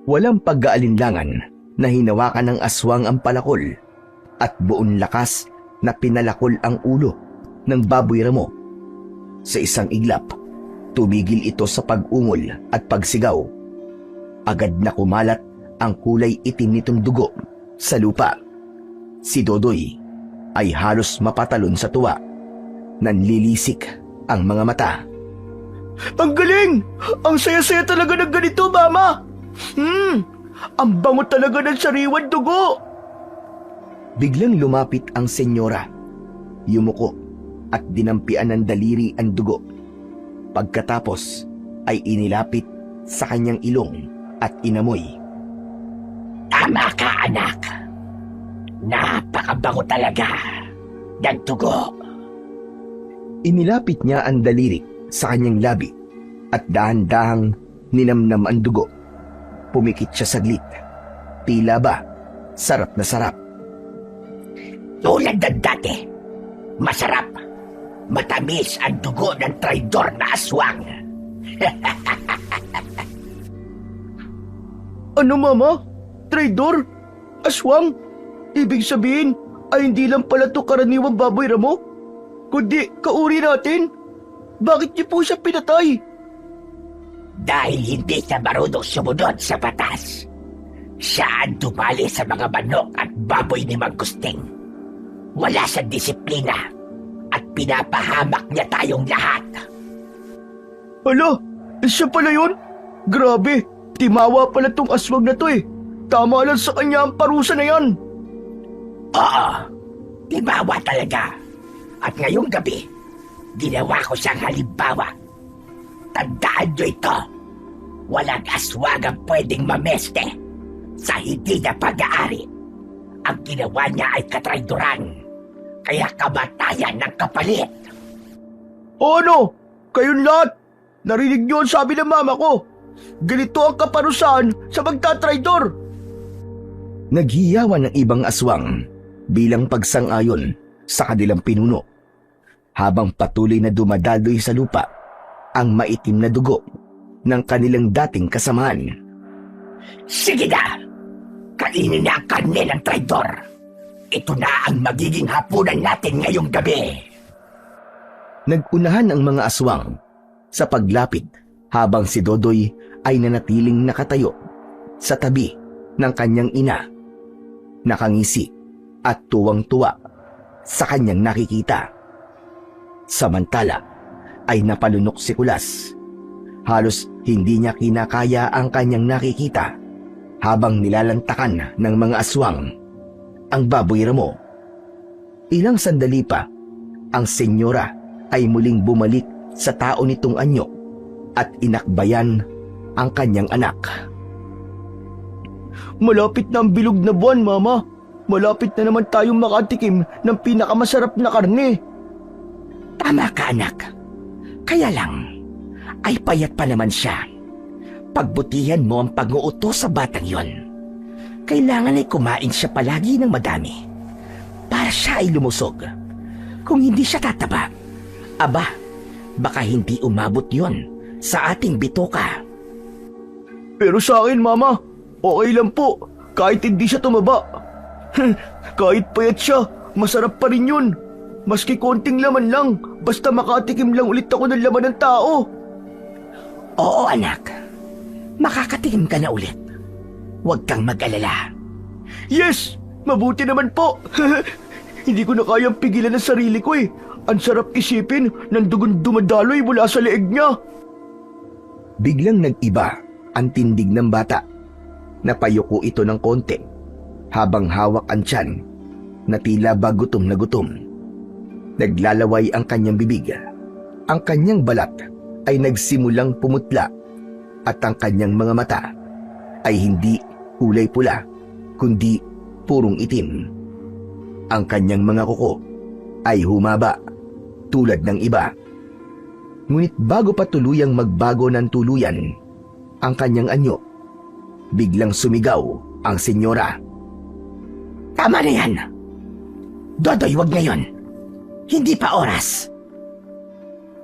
Walang pag-aalinlangan na hinawakan ng aswang ang palakol at buong lakas na pinalakol ang ulo ng baboy ramo. Sa isang iglap, tumigil ito sa pag-ungol at pagsigaw. Agad na kumalat ang kulay itim nitong dugo sa lupa. Si Dodoy ay halos mapatalon sa tuwa. Nanlilisik ang mga mata. Ang galing! Ang saya-saya talaga ng ganito, Mama! Ang bango talaga ng sariwan dugo! Biglang lumapit ang senyora. Yumuko at dinampian ng daliri ang dugo. Pagkatapos ay inilapit sa kanyang ilong at inamoy. Tama ka, anak. Napakabango talaga ng dugo. Inilapit niya ang daliri sa kanyang labi at dahan-dahang ninamnam ang dugo. Pumikit siya saglit. Tila ba, sarap na sarap. Tulad ng dati, masarap, matamis ang dugo ng traidor na aswang. Ano, Mama? Traidor? Aswang? Ibig sabihin ay hindi lang pala to karaniwang baboy ramo, kundi kauri natin. Bakit niyo po siya pinatay? Dahil hindi siya marunong sumunod sa batas. Siya ang dumali sa mga manok at baboy ni Mangusting. Wala sa disiplina at pinapahamak niya tayong lahat. Hala, siya pala yun? Grabe, timawa pala tong aswang na to eh. Tama lang sa kanya ang parusa na yan. Oo, timawa talaga. At ngayong gabi, ginawa ko siyang halimbawa. Tandaan niyo ito, walang aswang ang pwedeng mameste sa hindi niya pag-aari. Ang ginawa niya ay katraidoran, kaya kamatayan ng kapalit. O ano? Kayong lahat? Narinig niyo ang sabi ng mama ko. Ganito ang kaparusahan sa magtatraidor. Naghiyawan ng ibang aswang bilang pagsang-ayon sa kanilang pinuno, habang patuloy na dumadaloy sa lupa ang maitim na dugo ng kanilang dating kasamaan. Sige na! Kainin niya ang karne ng traidor. Ito na ang magiging hapunan natin ngayong gabi. Nagunahan ang mga aswang sa paglapit habang si Dodoy ay nanatiling nakatayo sa tabi ng kanyang ina, nakangisi at tuwang-tuwa sa kanyang nakikita. Samantala ay napalunok si Kulas. Halos hindi niya kinakaya ang kanyang nakikita habang nilalantakan ng mga aswang ang baboy ramo. Ilang sandali pa, ang senyora ay muling bumalik sa tao nitong anyo at inakbayan ang kanyang anak. Malapit na ang bilog na buwan, Mama. Malapit na naman tayong makatikim ng pinakamasarap na karne. Tama ka, anak. Kaya lang, ay payat pa naman siya. Pagbutihan mo ang pag-uutos sa batang yon. Kailangan ay kumain siya palagi ng madami para siya ay lumusog. Kung hindi siya tataba, aba, baka hindi umabot yon sa ating bitoka. Pero sa akin, Mama, okay lang po. Kahit hindi siya tumaba. Kahit payat siya, masarap pa rin yun. Maski konting laman lang, basta makatikim lang ulit ako ng laman ng tao. Oo, anak. Makakatikim ka na ulit. Huwag kang mag-alala. Yes! Mabuti naman po! Hindi ko na kayang pigilan ang sarili ko eh. Ang sarap isipin ng dugon dumadaloy mula sa leeg niya. Biglang nag-iba ang tindig ng bata. Napayuko ito ng konti habang hawak ang tiyan na tila ba gutom na gutom. Naglalaway ang kanyang bibig. Ang kanyang balat ay nagsimulang pumutla at ang kanyang mga mata ay hindi kulay pula kundi purong itim. Ang kanyang mga kuko ay humaba tulad ng iba. Ngunit bago pa tuluyang magbago ng tuluyan ang kanyang anyo, biglang sumigaw ang senyora. Tama na yan. Dodoy, wag ngayon. Hindi pa oras.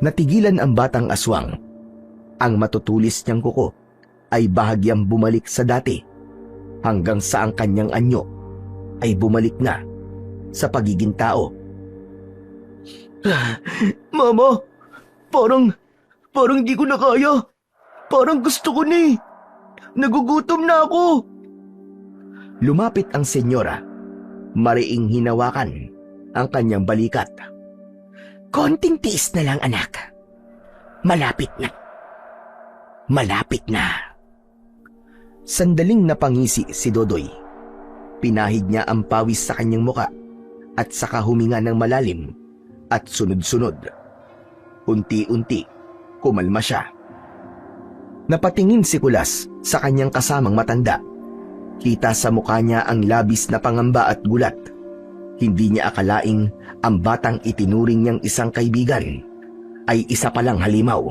Natigilan ang batang aswang. Ang matutulis niyang kuko ay bahagyang bumalik sa dati hanggang sa ang kanyang anyo ay bumalik na sa pagiging tao. Mama, parang di ko na kaya. Parang gusto ko na eh. Nagugutom na ako. Lumapit ang senyora. Mariing hinawakan ang kanyang balikat. Konting tiis na lang, anak. Malapit na. Malapit na. Sandaling napangisi si Dodoy. Pinahid niya ang pawis sa kanyang muka at saka huminga ng malalim at sunod-sunod. Unti-unti, kumalma siya. Napatingin si Kulas sa kanyang kasamang matanda. Kita sa mukha niya ang labis na pangamba at gulat. Hindi niya akalaing ang batang itinuring niyang isang kaibigan ay isa palang halimaw.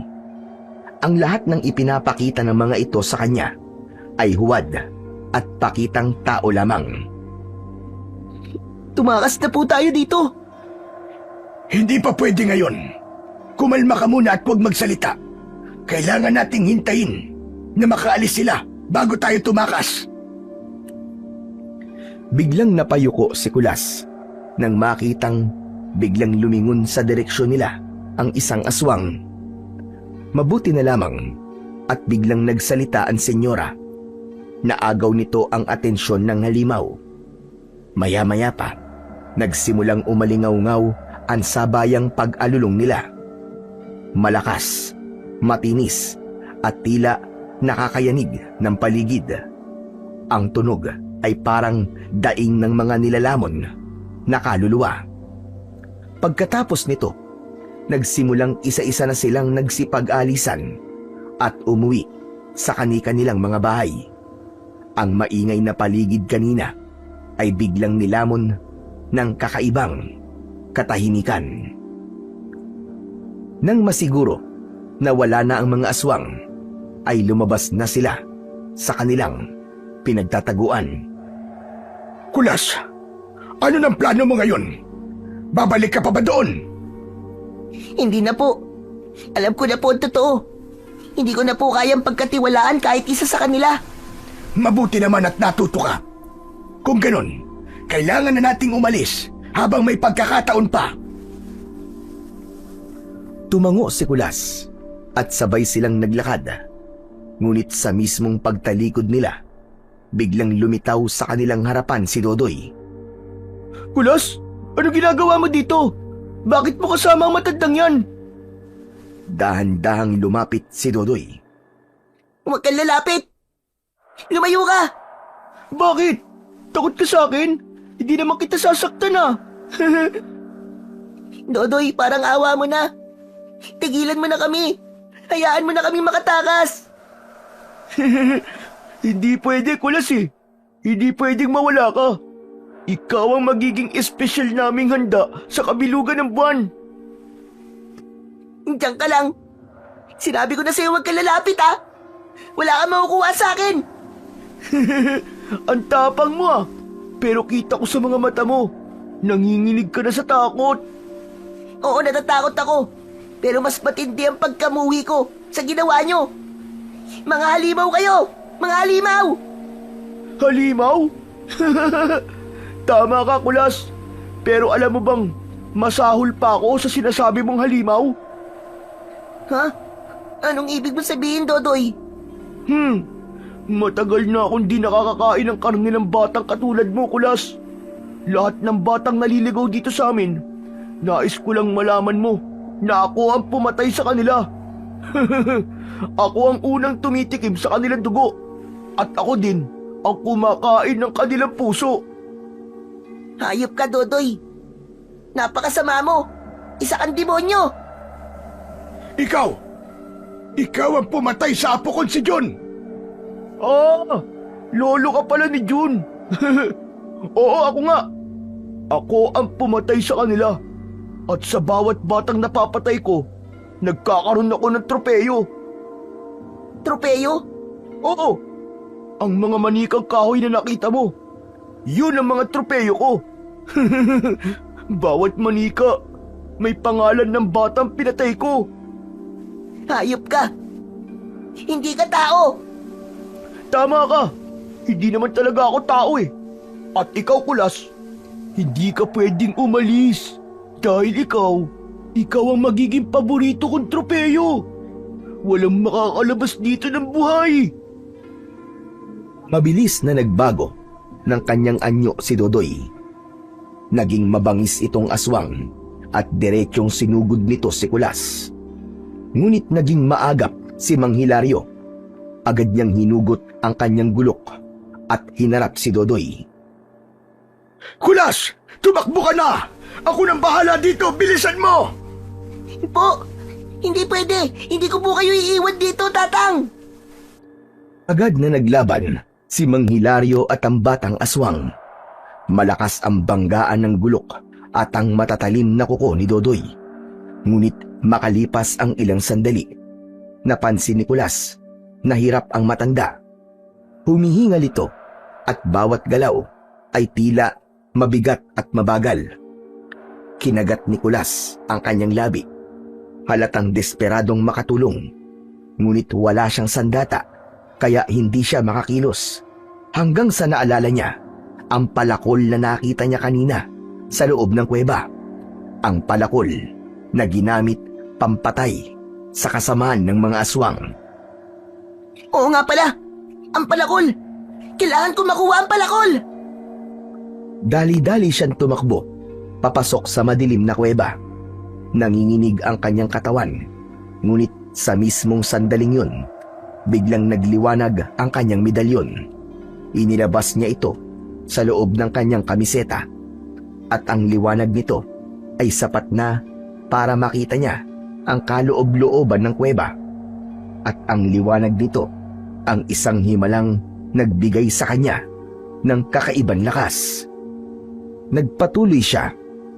Ang lahat ng ipinapakita ng mga ito sa kanya ay huwad at pakitang tao lamang. Tumakas na po tayo dito. Hindi pa pwede ngayon. Kumalma ka muna at huwag magsalita. Kailangan nating hintayin na makaalis sila bago tayo tumakas. Biglang napayuko si Kulas nang makitang biglang lumingon sa direksyon nila ang isang aswang. Mabuti na lamang at biglang nagsalita ang senyora. Naagaw nito ang atensyon ng halimaw. Maya-maya pa, nagsimulang umalingaw-ngaw ang sabayang pag-alulong nila. Malakas, matinis, at tila nakakayanig ng paligid. Ang tunog ay parang daing ng mga nilalamon na kaluluwa. Pagkatapos nito, nagsimulang isa-isa na silang nagsipag-alisan at umuwi sa kani-kanilang mga bahay. Ang maingay na paligid kanina ay biglang nilamon ng kakaibang katahimikan. Nang masiguro na wala na ang mga aswang, ay lumabas na sila sa kanilang pinagtataguan. Kulas, ano ng plano mo ngayon? Babalik ka pa ba doon? Hindi na po. Alam ko na po ang totoo. Hindi ko na po kayang pagkatiwalaan kahit isa sa kanila. Mabuti naman at natuto ka. Kung ganun, kailangan na nating umalis habang may pagkakataon pa. Tumango si Kulas at sabay silang naglakad. Ngunit sa mismong pagtalikod nila, biglang lumitaw sa kanilang harapan si Dodoy. Kulas, ano ginagawa mo dito? Bakit mo kasama ang matandang yan? Dahan-dahang lumapit si Dodoy. Huwag kang lalapit. Lumayo ka. Bakit? Takot ka sa akin? Hindi naman kita sasaktan ah. Dodoy, parang awa mo na. Tigilan mo na kami. Hayaan mo na kaming makatakas. Hindi pwede, Kulas eh. Hindi pwedeng mawala ka. Ikaw ang magiging espesyal naming handa sa kabilugan ng buwan. Diyan ka lang. Sinabi ko na sa'yo huwag kang lalapit ha. Wala kang makukuha sa akin. Ang tapang mo ah. Pero kita ko sa mga mata mo, nanginginig ka na sa takot. Oo, natatakot ako. Pero mas matindi ang pagkamuhi ko sa ginawa nyo. Mga halimaw kayo! Mga halimaw! Halimaw? Tama ka, Kulas. Pero alam mo bang, masahol pa ako sa sinasabi mong halimaw? Ha? Anong ibig mo sabihin, Dodoy? Matagal na akong di nakakakain ng karne ng batang katulad mo, Kulas. Lahat ng batang naliligaw dito sa amin, nais ko lang malaman mo na ako ang pumatay sa kanila. Ako ang unang tumitikim sa kanilang dugo. At ako din ang kumakain ng kanilang puso. Hayop ka, Dodoy. Napakasama mo. Isa kang demonyo. Ikaw! Ikaw ang pumatay sa apo kong si John! Ah, lolo ka pala ni June. Oo, ako nga. Ako ang pumatay sa kanila. At sa bawat batang napapatay ko, nagkakaroon ako ng tropeyo. Tropeyo? Oo, ang mga manikang kahoy na nakita mo, yun ang mga tropeyo ko. Bawat manika, may pangalan ng batang pinatay ko. Hayop ka. Hindi ka tao. Tama ka, hindi naman talaga ako tao eh. At ikaw, Kulas, hindi ka pwedeng umalis. Dahil ikaw ang magiging paborito kong tropeyo. Walang makakalabas dito ng buhay. Mabilis na nagbago ng kanyang anyo si Dodoy. Naging mabangis itong aswang at diretsong sinugod nito si Kulas. Ngunit naging maagap si Mang Hilario. Agad niyang hinugot ang kanyang gulok at hinarap si Dodoy. Kulas! Tumakbo ka na! Ako nang bahala dito! Bilisan mo! Po, hindi pwede. Hindi ko po kayo iiwan dito, Tatang. Agad na naglaban si Mang Hilario at ang batang aswang. Malakas ang banggaan ng gulok at ang matatalim na kuko ni Dodoy. Ngunit makalipas ang ilang sandali, napansin ni Kulas na hirap ang matanda. Humihingal ito at bawat galaw ay tila mabigat at mabagal. Kinagat ni Kulas ang kanyang labi. Halatang desperadong makatulong. Ngunit wala siyang sandata kaya hindi siya makakilos. Hanggang sa naalala niya ang palakol na nakita niya kanina sa loob ng kuweba. Ang palakol na ginamit pampatay sa kasamaan ng mga aswang. Oo nga pala. Ang palakol. Kailangan ko makuha ang palakol. Dali-dali siyang tumakbo, papasok sa madilim na kuweba. Nanginginig ang kanyang katawan, ngunit sa mismong sandaling yun, biglang nagliwanag ang kanyang medalyon. Inilabas niya ito sa loob ng kanyang kamiseta, at ang liwanag nito ay sapat na para makita niya ang kaloob-looban ng kuweba. At ang liwanag nito ang isang himalang nagbigay sa kanya ng kakaibang lakas. Nagpatuloy siya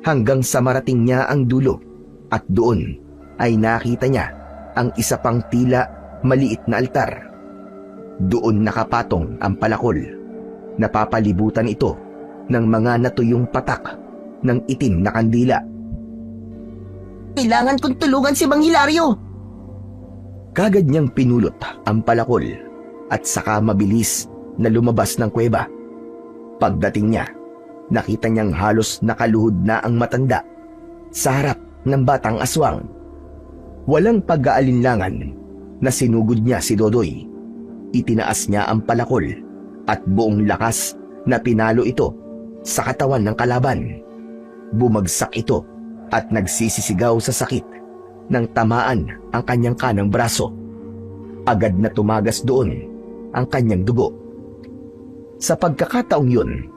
hanggang sa marating niya ang dulo at doon ay nakita niya ang isa pang tila maliit na altar. Doon nakapatong ang palakol. Napapalibutan ito ng mga natuyong patak ng itim na kandila. Kailangan kong tulungan si Mang Hilario. Kagad niyang pinulot ang palakol at saka mabilis na lumabas ng kuweba. Pagdating niya, nakita niyang halos nakaluhod na ang matanda sa harap ng batang aswang. Walang pag-aalinlangan na sinugod niya si Dodoy. Itinaas niya ang palakol at buong lakas na pinalo ito sa katawan ng kalaban. Bumagsak ito at nagsisisigaw sa sakit nang tamaan ang kanyang kanang braso. Agad na tumagas doon ang kanyang dugo. Sa pagkakataong yun,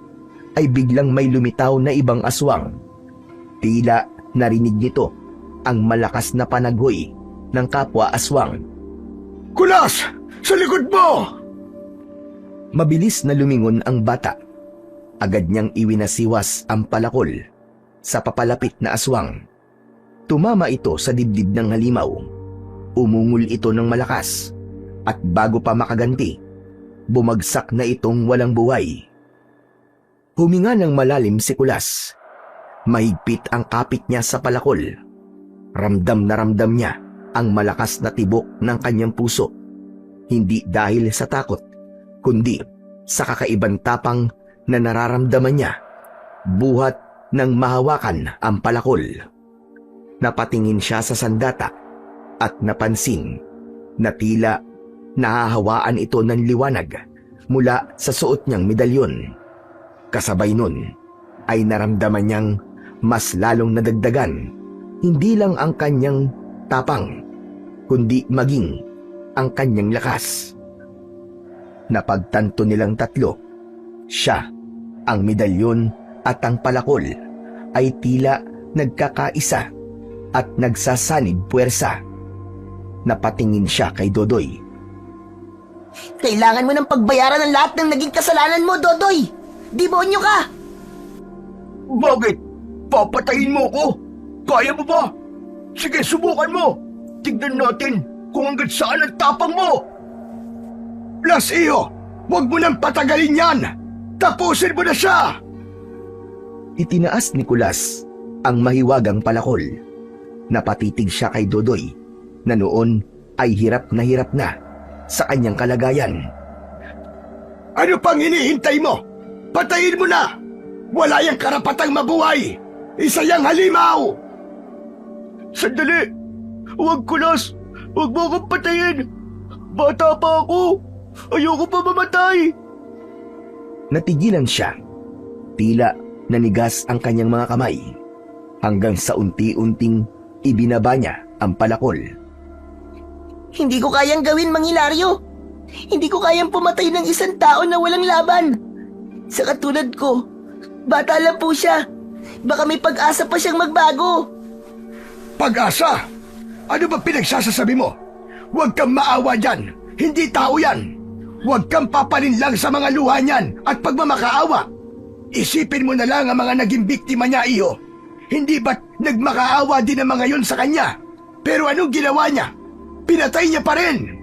ay biglang may lumitaw na ibang aswang. Tila narinig nito ang malakas na panaghoy ng kapwa aswang. Kulas! Sa likod mo! Mabilis na lumingon ang bata. Agad niyang iwinasiwas ang palakol sa papalapit na aswang. Tumama ito sa dibdib ng halimaw. Umungol ito ng malakas at bago pa makaganti, bumagsak na itong walang buhay. Huminga ng malalim si Kulas. Mahigpit ang kapit niya sa palakol. Ramdam na ramdam niya ang malakas na tibok ng kanyang puso. Hindi dahil sa takot, kundi sa kakaibang tapang na nararamdaman niya buhat ng mahawakan ang palakol. Napatingin siya sa sandata at napansin na tila nahahawaan ito ng liwanag mula sa suot niyang medalyon. Kasabay nun ay naramdaman niyang mas lalong nadagdagan hindi lang ang kanyang tapang, kundi maging ang kanyang lakas. Napagtanto nilang tatlo, siya, ang medalyon at ang palakol ay tila nagkakaisa at nagsasanib puwersa. Napatingin siya kay Dodoy. Kailangan mo ng pagbayaran ng lahat ng naging kasalanan mo, Dodoy. Demonyo ka! Bakit? Papatayin mo ko? Kaya mo ba? Sige, subukan mo. Tignan natin kung hanggang saan ang tapang mo. Las iyo, huwag mo nang patagalin yan. Tapusin mo na siya. Itinaas ni Kulas ang mahiwagang palakol. Napatitig siya kay Dodoy na noon ay hirap na sa kanyang kalagayan. Ano pang hinihintay mo? Patayin mo na! Wala yang karapatang mabuhay! Isa yang halimaw! Sandali! Huwag, Kulas! Huwag mo akong patayin! Bata pa ako! Ayoko pa mamatay! Natigilan siya. Tila nanigas ang kanyang mga kamay hanggang sa unti-unting ibinaba niya ang palakol. Hindi ko kayang gawin, Mang Hilario. Hindi ko kayang pumatay ng isang tao na walang laban. Sa katulad ko, bata lang po siya. Baka may pag-asa pa siyang magbago. Pag-asa? Ano ba pinagsasasabi mo? Huwag kang maawa dyan. Hindi tao yan. Huwag kang papalinlang sa mga luha niyan at pagmamakaawa. Isipin mo na lang ang mga naging biktima niya, iyo. Hindi ba't nagmakaawa din ang mga yon sa kanya? Pero anong ginawa niya? Pinatay niya pa rin.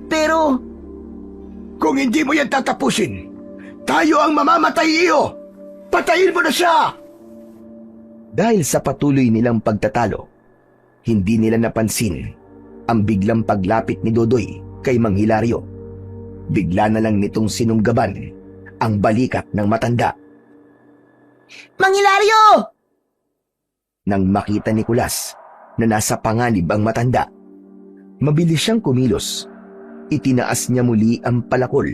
Pero, kung hindi mo yan tatapusin, tayo ang mamamatay, iyo. Patayin mo na siya! Dahil sa patuloy nilang pagtatalo, hindi nila napansin ang biglang paglapit ni Dodoy kay Mang Hilario. Bigla na lang nitong sinunggaban ang balikat ng matanda. Mang Hilario! Nang makita ni Kulas na nasa panganib ang matanda, mabilis siyang kumilos. Itinaas niya muli ang palakol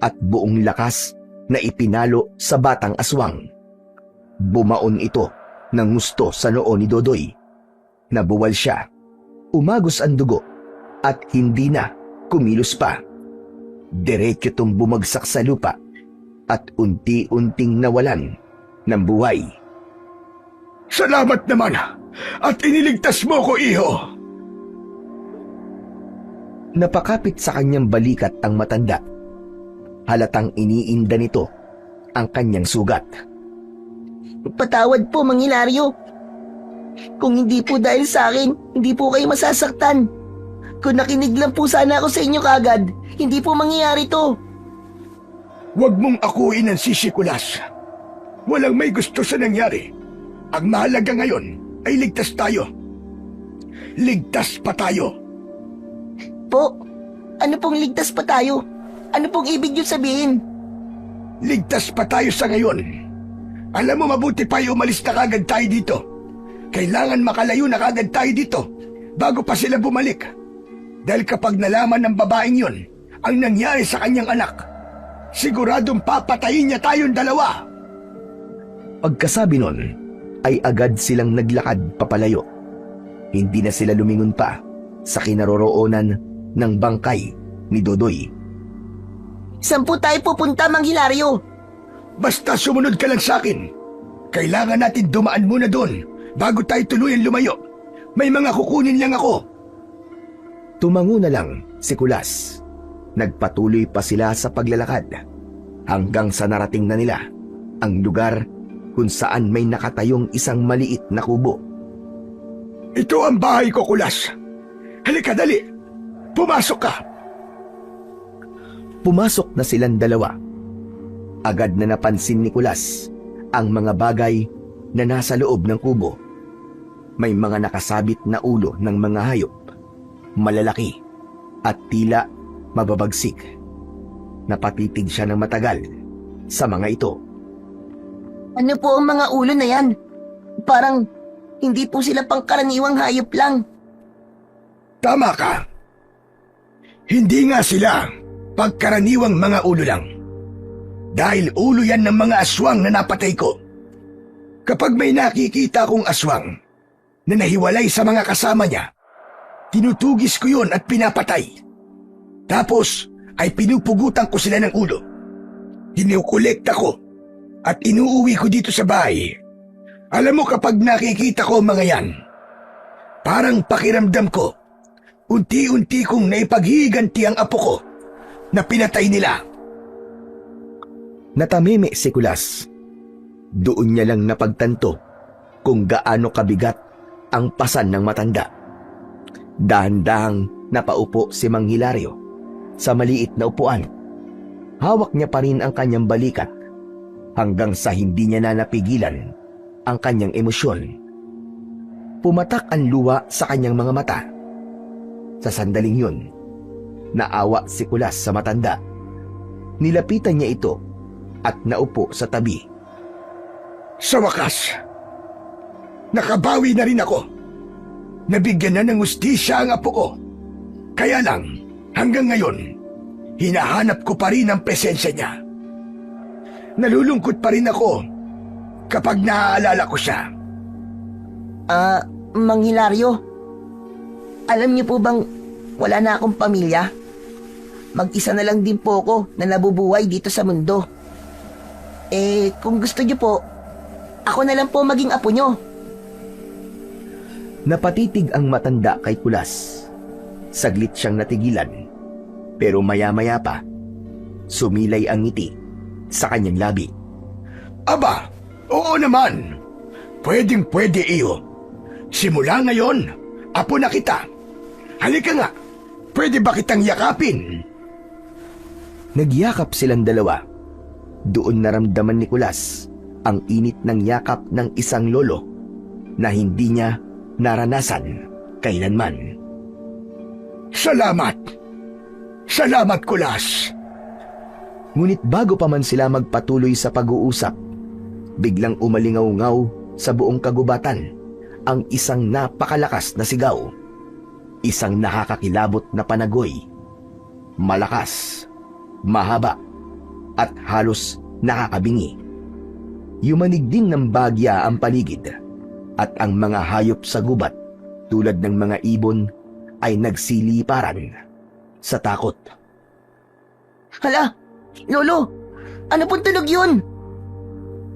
at buong lakas na ipinalo sa batang aswang. Bumaon ito ng gusto sa noo ni Dodoy. Nabuwal siya. Umagos ang dugo at hindi na kumilos pa. Diretso itong bumagsak sa lupa at unti-unting nawalan ng buhay. Salamat naman at iniligtas mo ko, iho. Napakapit sa kanyang balikat ang matanda. Halatang iniinda nito ang kanyang sugat. Patawad po, Mang Hilario. Kung hindi po dahil sa akin, hindi po kayo masasaktan. Kung nakinig lang po sana ako sa inyo kagad, hindi po mangyayari to. Huwag mong akuin ang sisikulas. Walang may gusto sa nangyari. Ang mahalaga ngayon ay ligtas tayo. Ligtas pa tayo. Po, ano pong ligtas pa tayo? Ano pong ibig yun sabihin? Ligtas pa tayo sa ngayon. Alam mo, mabuti pa yung umalis na kagad tayo dito. Kailangan makalayo na kagad tayo dito bago pa sila bumalik. Dahil kapag nalaman ng babaeng yun ang nangyari sa kanyang anak, siguradong papatayin niya tayong dalawa. Pagkasabi nun, ay agad silang naglakad papalayo. Hindi na sila lumingon pa sa kinaroroonan ng bangkay ni Dodoy. Saan po tayo pupunta, Mang Hilario? Basta sumunod ka lang sa akin. Kailangan natin dumaan muna doon bago tayo tuluyan lumayo. May mga kukunin lang ako. Tumango na lang si Kulas. Nagpatuloy pa sila sa paglalakad hanggang sa narating na nila ang lugar kung saan may nakatayong isang maliit na kubo. Ito ang bahay ko, Kulas. Halika, dali. Pumasok ka. Pumasok na silang dalawa. Agad na napansin ni Kulas ang mga bagay na nasa loob ng kubo. May mga nakasabit na ulo ng mga hayop, malalaki at tila mababagsik. Napatitig siya ng matagal sa mga ito. Ano po ang mga ulo na yan? Parang hindi po sila pangkaraniwang hayop lang. Tama ka. Hindi nga sila pagkaraniwang mga ulo lang. Dahil ulo yan ng mga aswang na napatay ko. Kapag may nakikita kong aswang na nahiwalay sa mga kasama niya, tinutugis ko yun at pinapatay. Tapos ay pinupugutan ko sila ng ulo. Kinukolekta ko at inuuwi ko dito sa bahay. Alam mo, kapag nakikita ko mga yan, parang pakiramdam ko, unti-unti kong naipaghiganti ang apo ko na pinatay nila. Natamimi si Kulas. Doon niya lang napagtanto kung gaano kabigat ang pasan ng matanda. Dahan-dahang napaupo si Mang Hilario sa maliit na upuan. Hawak niya pa rin ang kanyang balikat hanggang sa hindi niya na napigilan ang kanyang emosyon. Pumatak ang luha sa kanyang mga mata. Sa sandaling yun, naawa si Kulas sa matanda. Nilapitan niya ito at naupo sa tabi. Sa wakas, nakabawi na rin ako. Nabigyan na ng hustisya ang apo ko. Kaya lang, hanggang ngayon, hinahanap ko pa rin ang presensya niya. Nalulungkot pa rin ako kapag naaalala ko siya. Mang Hilario, alam niyo po bang wala na akong pamilya? Mag-isa na lang din po ako na nabubuhay dito sa mundo. Kung gusto niyo po, ako na lang po maging apo niyo. Napatitig ang matanda kay Kulas. Saglit siyang natigilan, pero maya-maya pa, sumilay ang ngiti sa kanyang labi. Aba, oo naman. Pwedeng-pwede iyo. Simula ngayon, apo na kita. Halika nga, pwede ba kitang yakapin? Nagyakap silang dalawa. Doon naramdaman ni Kulas ang init ng yakap ng isang lolo na hindi niya naranasan kailanman. Salamat! Salamat, Kulas! Ngunit bago pa man sila magpatuloy sa pag-uusap, biglang umalingaw-ngaw sa buong kagubatan ang isang napakalakas na sigaw. Isang nakakakilabot na panagoy. Malakas, mahaba, at halos nakakabingi. Yumanig din ng bagya ang paligid at ang mga hayop sa gubat tulad ng mga ibon ay nagsiliparan sa takot. Hala, Lolo, ano pong tunog yun?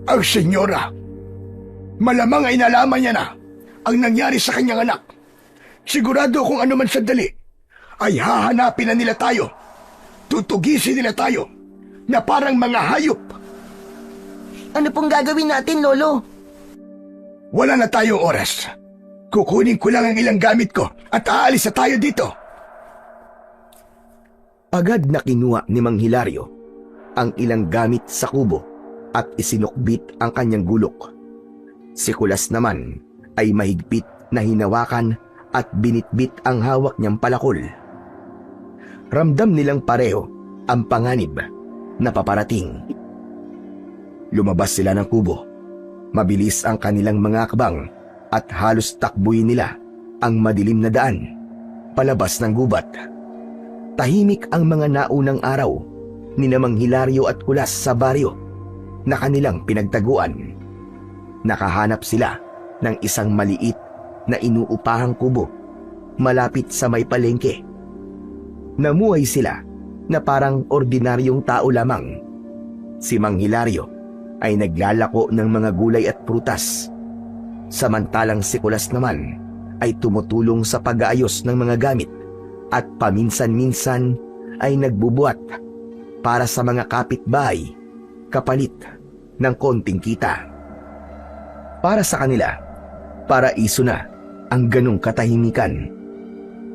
Ang senyora, malamang ay nalaman niya na ang nangyari sa kanyang anak. Sigurado kung ano man sandali, ay hahanapin na nila tayo. Tutugisin nila tayo. na parang mga hayop. Ano pong gagawin natin, Lolo? Wala na tayong oras. Kukunin ko lang ang ilang gamit ko at aalis na tayo dito. Agad na kinuha ni Mang Hilario ang ilang gamit sa kubo at isinukbit ang kanyang gulok. Si Kulas naman ay mahigpit na hinawakan at binitbit ang hawak niyang palakol. Ramdam nilang pareho ang panganib na paparating. Lumabas sila ng kubo. Mabilis ang kanilang mga akbang at halos takbuhin nila ang madilim na daan palabas ng gubat. Tahimik ang mga naunang araw ni Mang Hilario at Kulas sa baryo na kanilang pinagtaguan. Nakahanap sila ng isang maliit na inuupahang kubo malapit sa may palengke. Namuhay sila na parang ordinaryong tao lamang. Si Mang Hilario ay naglalako ng mga gulay at prutas, samantalang si Kulas naman ay tumutulong sa pag-aayos ng mga gamit at paminsan-minsan ay nagbubuhat para sa mga kapitbahay kapalit ng konting kita. Para sa kanila, paraiso na ang ganong katahimikan.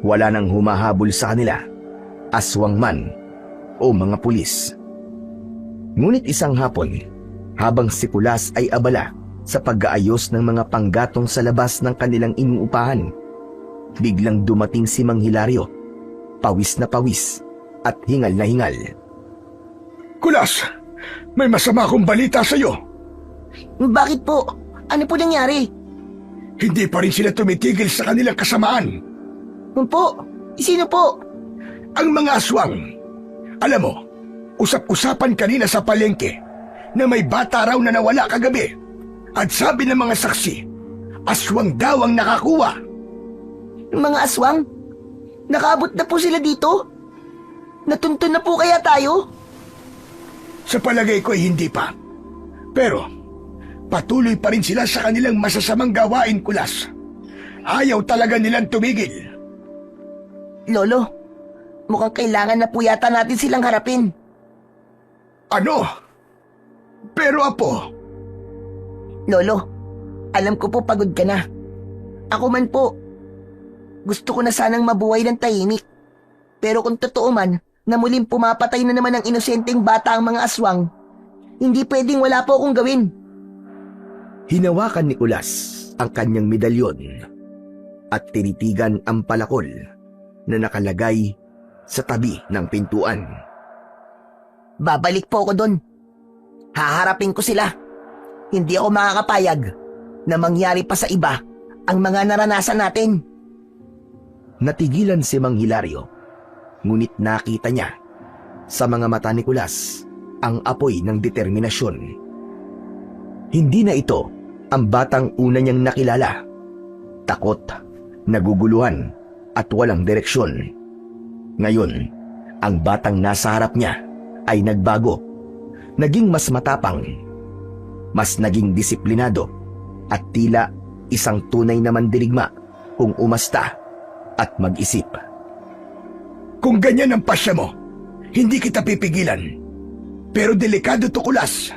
Wala nang humahabol sa kanila, aswang man o mga pulis. Ngunit isang hapon, habang si Kulas ay abala sa pag-aayos ng mga panggatong sa labas ng kanilang inuupahan, biglang dumating si Mang Hilario, pawis na pawis at hingal na hingal. Kulas, may masama akong balita sa iyo. Bakit po? Ano po nangyari? Hindi pa rin sila tumitigil sa kanilang kasamaan. Po? Sino po? Ang mga aswang. Alam mo, usap-usapan kanina sa palengke na may bata raw na nawala kagabi. At sabi ng mga saksi, aswang daw ang nakakuha. Mga aswang? Nakaabot na po sila dito? Natuntun na po kaya tayo? Sa palagay ko ay hindi pa. Pero, patuloy pa rin sila sa kanilang masasamang gawain, Kulas. Ayaw talaga nilang tumigil. Lolo, mukhang kailangan na po yata natin silang harapin. Ano? Pero Apo, Lolo, alam ko po pagod ka na. Ako man po, gusto ko na sanang mabuhay ng tahimik. Pero kung totoo man na muling pumapatay na naman ng inosenteng bata ang mga aswang, hindi pwedeng wala po akong gawin. Hinawakan ni Kulas ang kanyang medalyon at tinitigan ang palakol na nakalagay sa tabi ng pintuan. Babalik po ako doon. Haharapin ko sila. Hindi ako makakapayag na mangyari pa sa iba ang mga naranasan natin. Natigilan si Mang Hilario, ngunit nakita niya sa mga mata ni Kulas ang apoy ng determinasyon. Hindi na ito ang batang una niyang nakilala. Takot, naguguluhan at walang direksyon. Ngayon, ang batang nasa harap niya ay nagbago. Naging mas matapang, mas naging disiplinado at tila isang tunay na mandirigma kung umasta at mag-isip. kung ganyan ang pasya mo, hindi kita pipigilan. Pero delikado to, Kulas.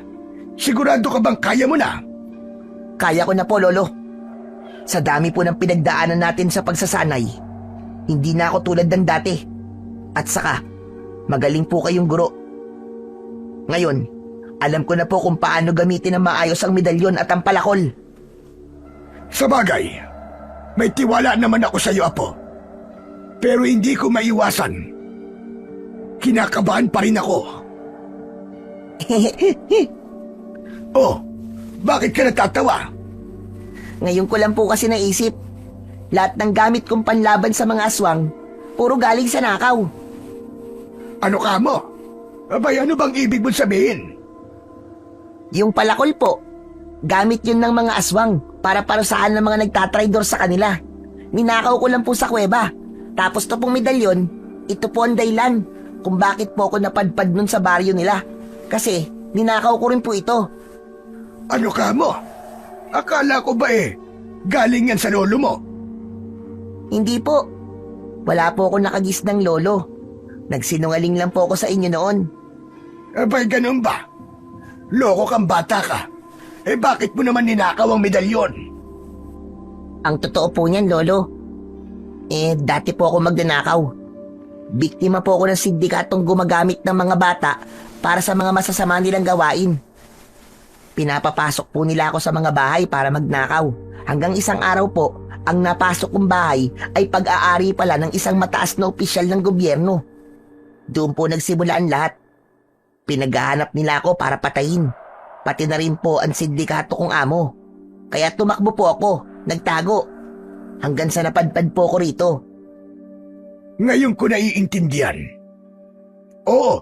Sigurado ka bang kaya mo na? Kaya ko na po, Lolo. Sa dami po ng pinagdaanan natin sa pagsasanay, hindi na ako tulad ng dati. At saka, magaling po kayong guro. Ngayon, alam ko na po kung paano gamitin ng maayos ang medalyon at ang palakol. Sa bagay, may tiwala naman ako sa iyo, Apo. Pero hindi ko maiwasan. Kinakabahan pa rin ako. Oh, bakit ka natatawa? Ngayon ko lang po kasi naisip, lahat ng gamit kong panlaban sa mga aswang, puro galing sa nakaw. Ano ka mo? Abay, ano bang ibig mong sabihin? Yung palakol po, gamit yun ng mga aswang para parusahan ng mga nagtatraidor sa kanila. Ninakaw ko lang po sa kuweba. Tapos to pong medalyon, ito po ang dahilan kung bakit po ako napadpad nun sa baryo nila. Kasi ninakaw ko rin po ito. Ano ka mo? Akala ko ba galing yan sa lolo mo? Hindi po. Wala po ako nakagis ng lolo. Nagsinungaling lang po ako sa inyo noon. Abay, ganun ba? Loko kang bata ka. Bakit mo naman ninakaw ang medalyon? Ang totoo po niyan, Lolo. Dati po ako magnanakaw. Biktima po ako ng sindikatong gumagamit ng mga bata para sa mga masasama nilang gawain. Pinapapasok po nila ako sa mga bahay para magnakaw. Hanggang isang araw po, ang napasok kong bahay ay pag-aari pala ng isang mataas na opisyal ng gobyerno. Doon po nagsimula ang lahat. Pinaghahanap nila ako para patayin. Pati na rin po ang sindikato kong amo. Kaya tumakbo po ako, nagtago. Hanggang sa napadpad po ako rito. Ngayon ko naiintindihan. Oo,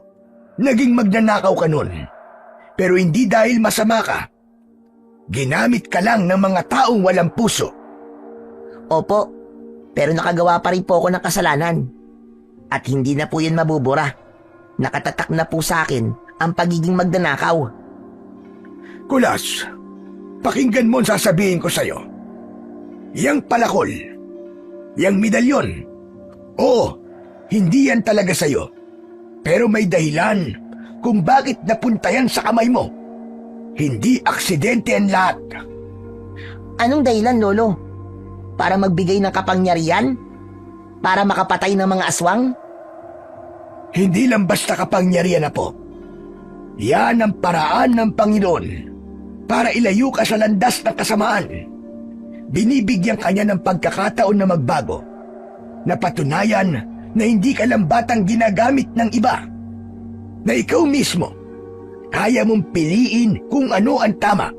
naging magnanakaw ka nun. Pero hindi dahil masama ka. Ginamit ka lang ng mga taong walang puso. Opo, pero nakagawa pa rin po ako ng kasalanan. At hindi na po yun mabubura. Nakatatak na po sa akin ang pagiging magnanakaw. Kulas, pakinggan mo ang sasabihin ko sa'yo. Yang palakol, yang medalyon. Oo, hindi yan talaga sa'yo. Pero may dahilan kung bakit napunta yan sa kamay mo. Hindi aksidente ang lahat. Anong dahilan, Lolo? Para magbigay ng kapangyarihan? Para makapatay ng mga aswang? Hindi lang basta kapangyarihan na po. Yan ang paraan ng Panginoon para ilayo ka sa landas ng kasamaan. Binibigyan kanya ng pagkakataon na magbago, na patunayan na hindi ka lang batang ginagamit ng iba, na ikaw mismo kaya mong piliin kung ano ang tama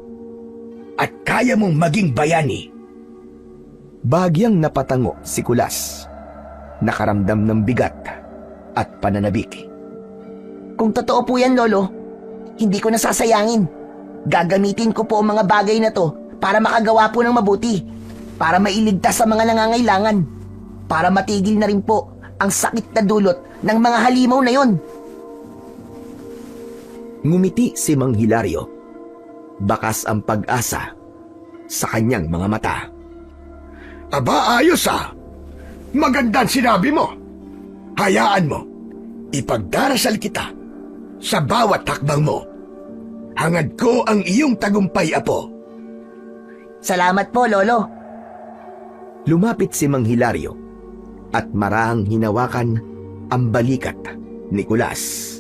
at kaya mong maging bayani. Bahagyang napatango si Kulas. Nakaramdam ng bigat at pananabik. Kung totoo po yan, Lolo, hindi ko nasasayangin. Gagamitin ko po ang mga bagay na to para makagawa po ng mabuti, para mailigtas sa mga nangangailangan, para matigil na rin po ang sakit na dulot ng mga halimaw na yon. Ngumiti si Mang Hilario. Bakas ang pag-asa sa kanyang mga mata. Aba, ayos ah! Magandang sinabi mo. Hayaan mo, ipagdarasal kita sa bawat hakbang mo. Hangad ko ang iyong tagumpay, Apo. Salamat po, Lolo. Lumapit si Mang Hilario at marahang hinawakan ang balikat ni Kulas.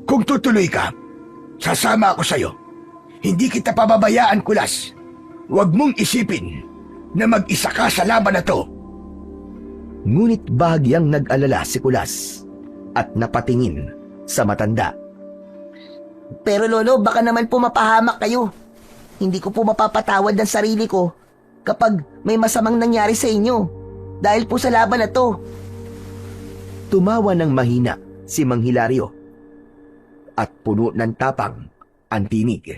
Kung tutuloy ka, sasama ako sa'yo. Hindi kita pababayaan, Kulas. Huwag mong isipin na mag-isa ka sa laban na to. Ngunit bahagyang nag-alala si Kulas at napatingin sa matanda. Pero Lolo, baka naman po mapahamak kayo. Hindi ko po mapapatawad ang sarili ko kapag may masamang nangyari sa inyo dahil po sa laban na to. Tumawa ng mahina si Mang Hilario at puno ng tapang ang tinig.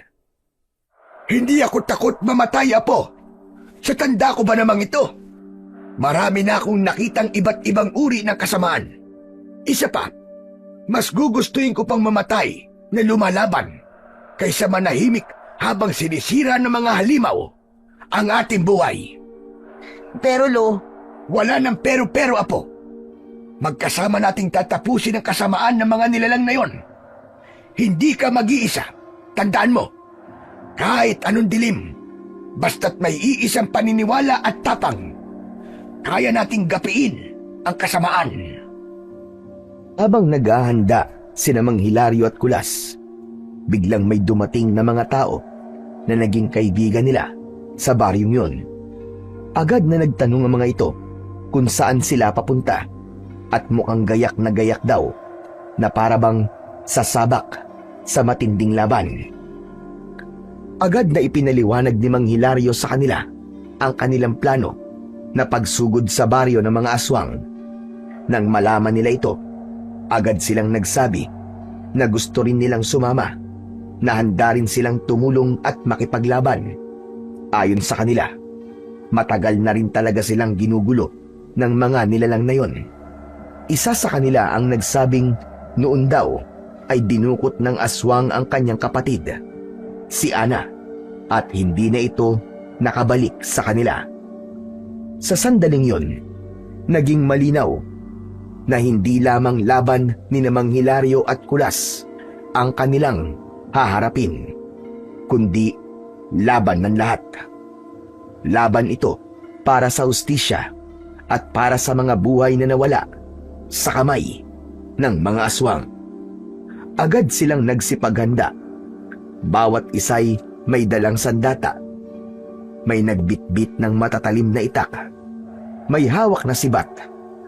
Hindi ako takot mamatay, Apo. Sa tanda ko ba namang ito? Marami na akong nakitang iba't ibang uri ng kasamaan. Isa pa, mas gugustuhin ko pang mamatay na lumalaban kaysa manahimik habang sinisira ng mga halimaw ang ating buhay. Pero Lo, wala ng pero-pero, Apo. Magkasama nating tatapusin ang kasamaan ng mga nilalang na yon. Hindi ka mag-iisa. Tandaan mo, kahit anong dilim, basta't may iisang paniniwala at tapang, kaya nating gapiin ang kasamaan. Habang naghahanda sina Mang Hilario at Kulas, biglang may dumating na mga tao na naging kaibigan nila sa baryong yun. Agad na nagtanong ang mga ito kung saan sila papunta at mukhang gayak na gayak daw na parabang sasabak sa matinding laban. Agad na ipinaliwanag ni Mang Hilario sa kanila ang kanilang plano na pagsugod sa baryo ng mga aswang. Nang malaman nila ito, agad silang nagsabi na gusto rin nilang sumama, na handa rin silang tumulong at makipaglaban. Ayon sa kanila, matagal na rin talaga silang ginugulo ng mga nilalang na yon. Isa sa kanila ang nagsabing noon daw ay dinukot ng aswang ang kanyang kapatid, si Ana, at hindi na ito nakabalik sa kanila. Sa sandaling yon, naging malinaw na hindi lamang laban ni Mang Hilario at Kulas ang kanilang haharapin, kundi laban ng lahat. Laban ito para sa hustisya at para sa mga buhay na nawala sa kamay ng mga aswang. Agad silang nagsipaghanda. Bawat isa'y may dalang sandata. May nagbitbit ng matatalim na itak. May hawak na sibat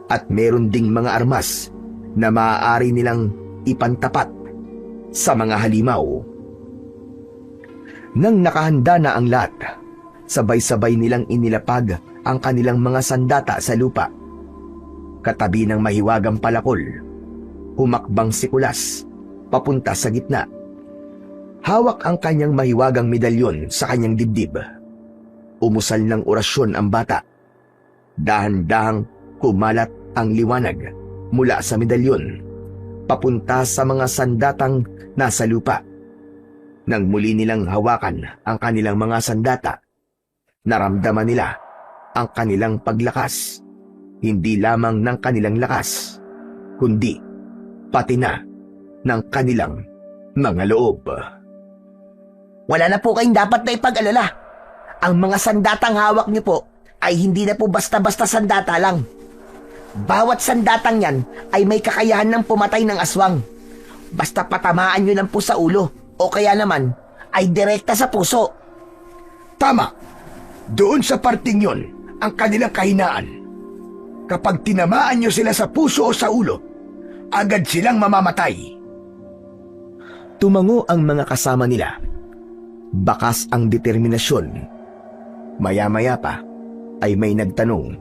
at meron ding mga armas na maaari nilang ipantapat sa mga halimaw. Nang nakahanda na ang lahat, sabay-sabay nilang inilapag ang kanilang mga sandata sa lupa. Katabi ng mahiwagang palakol, humakbang si Kulas papunta sa gitna. Hawak ang kanyang mahiwagang medalyon sa kanyang dibdib. Umusal ng orasyon ang bata. Dahan-dahang kumalat ang liwanag mula sa medalyon papunta sa mga sandatang nasa lupa. Nang muli nilang hawakan ang kanilang mga sandata, naramdaman nila ang kanilang paglakas, hindi lamang ng kanilang lakas, kundi pati na ng kanilang mga loob. Wala na po kayong dapat na ipag-alala. Ang mga sandatang hawak niyo po ay hindi na po basta-basta sandata lang. Bawat sandatang yan ay may kakayahan ng pumatay ng aswang. Basta patamaan nyo lang po sa ulo o kaya naman ay direkta sa puso. Tama. Doon sa parting yon ang kanilang kahinaan. Kapag tinamaan nyo sila sa puso o sa ulo, agad silang mamamatay. Tumango ang mga kasama nila. Bakas ang determinasyon. Maya-maya pa ay may nagtanong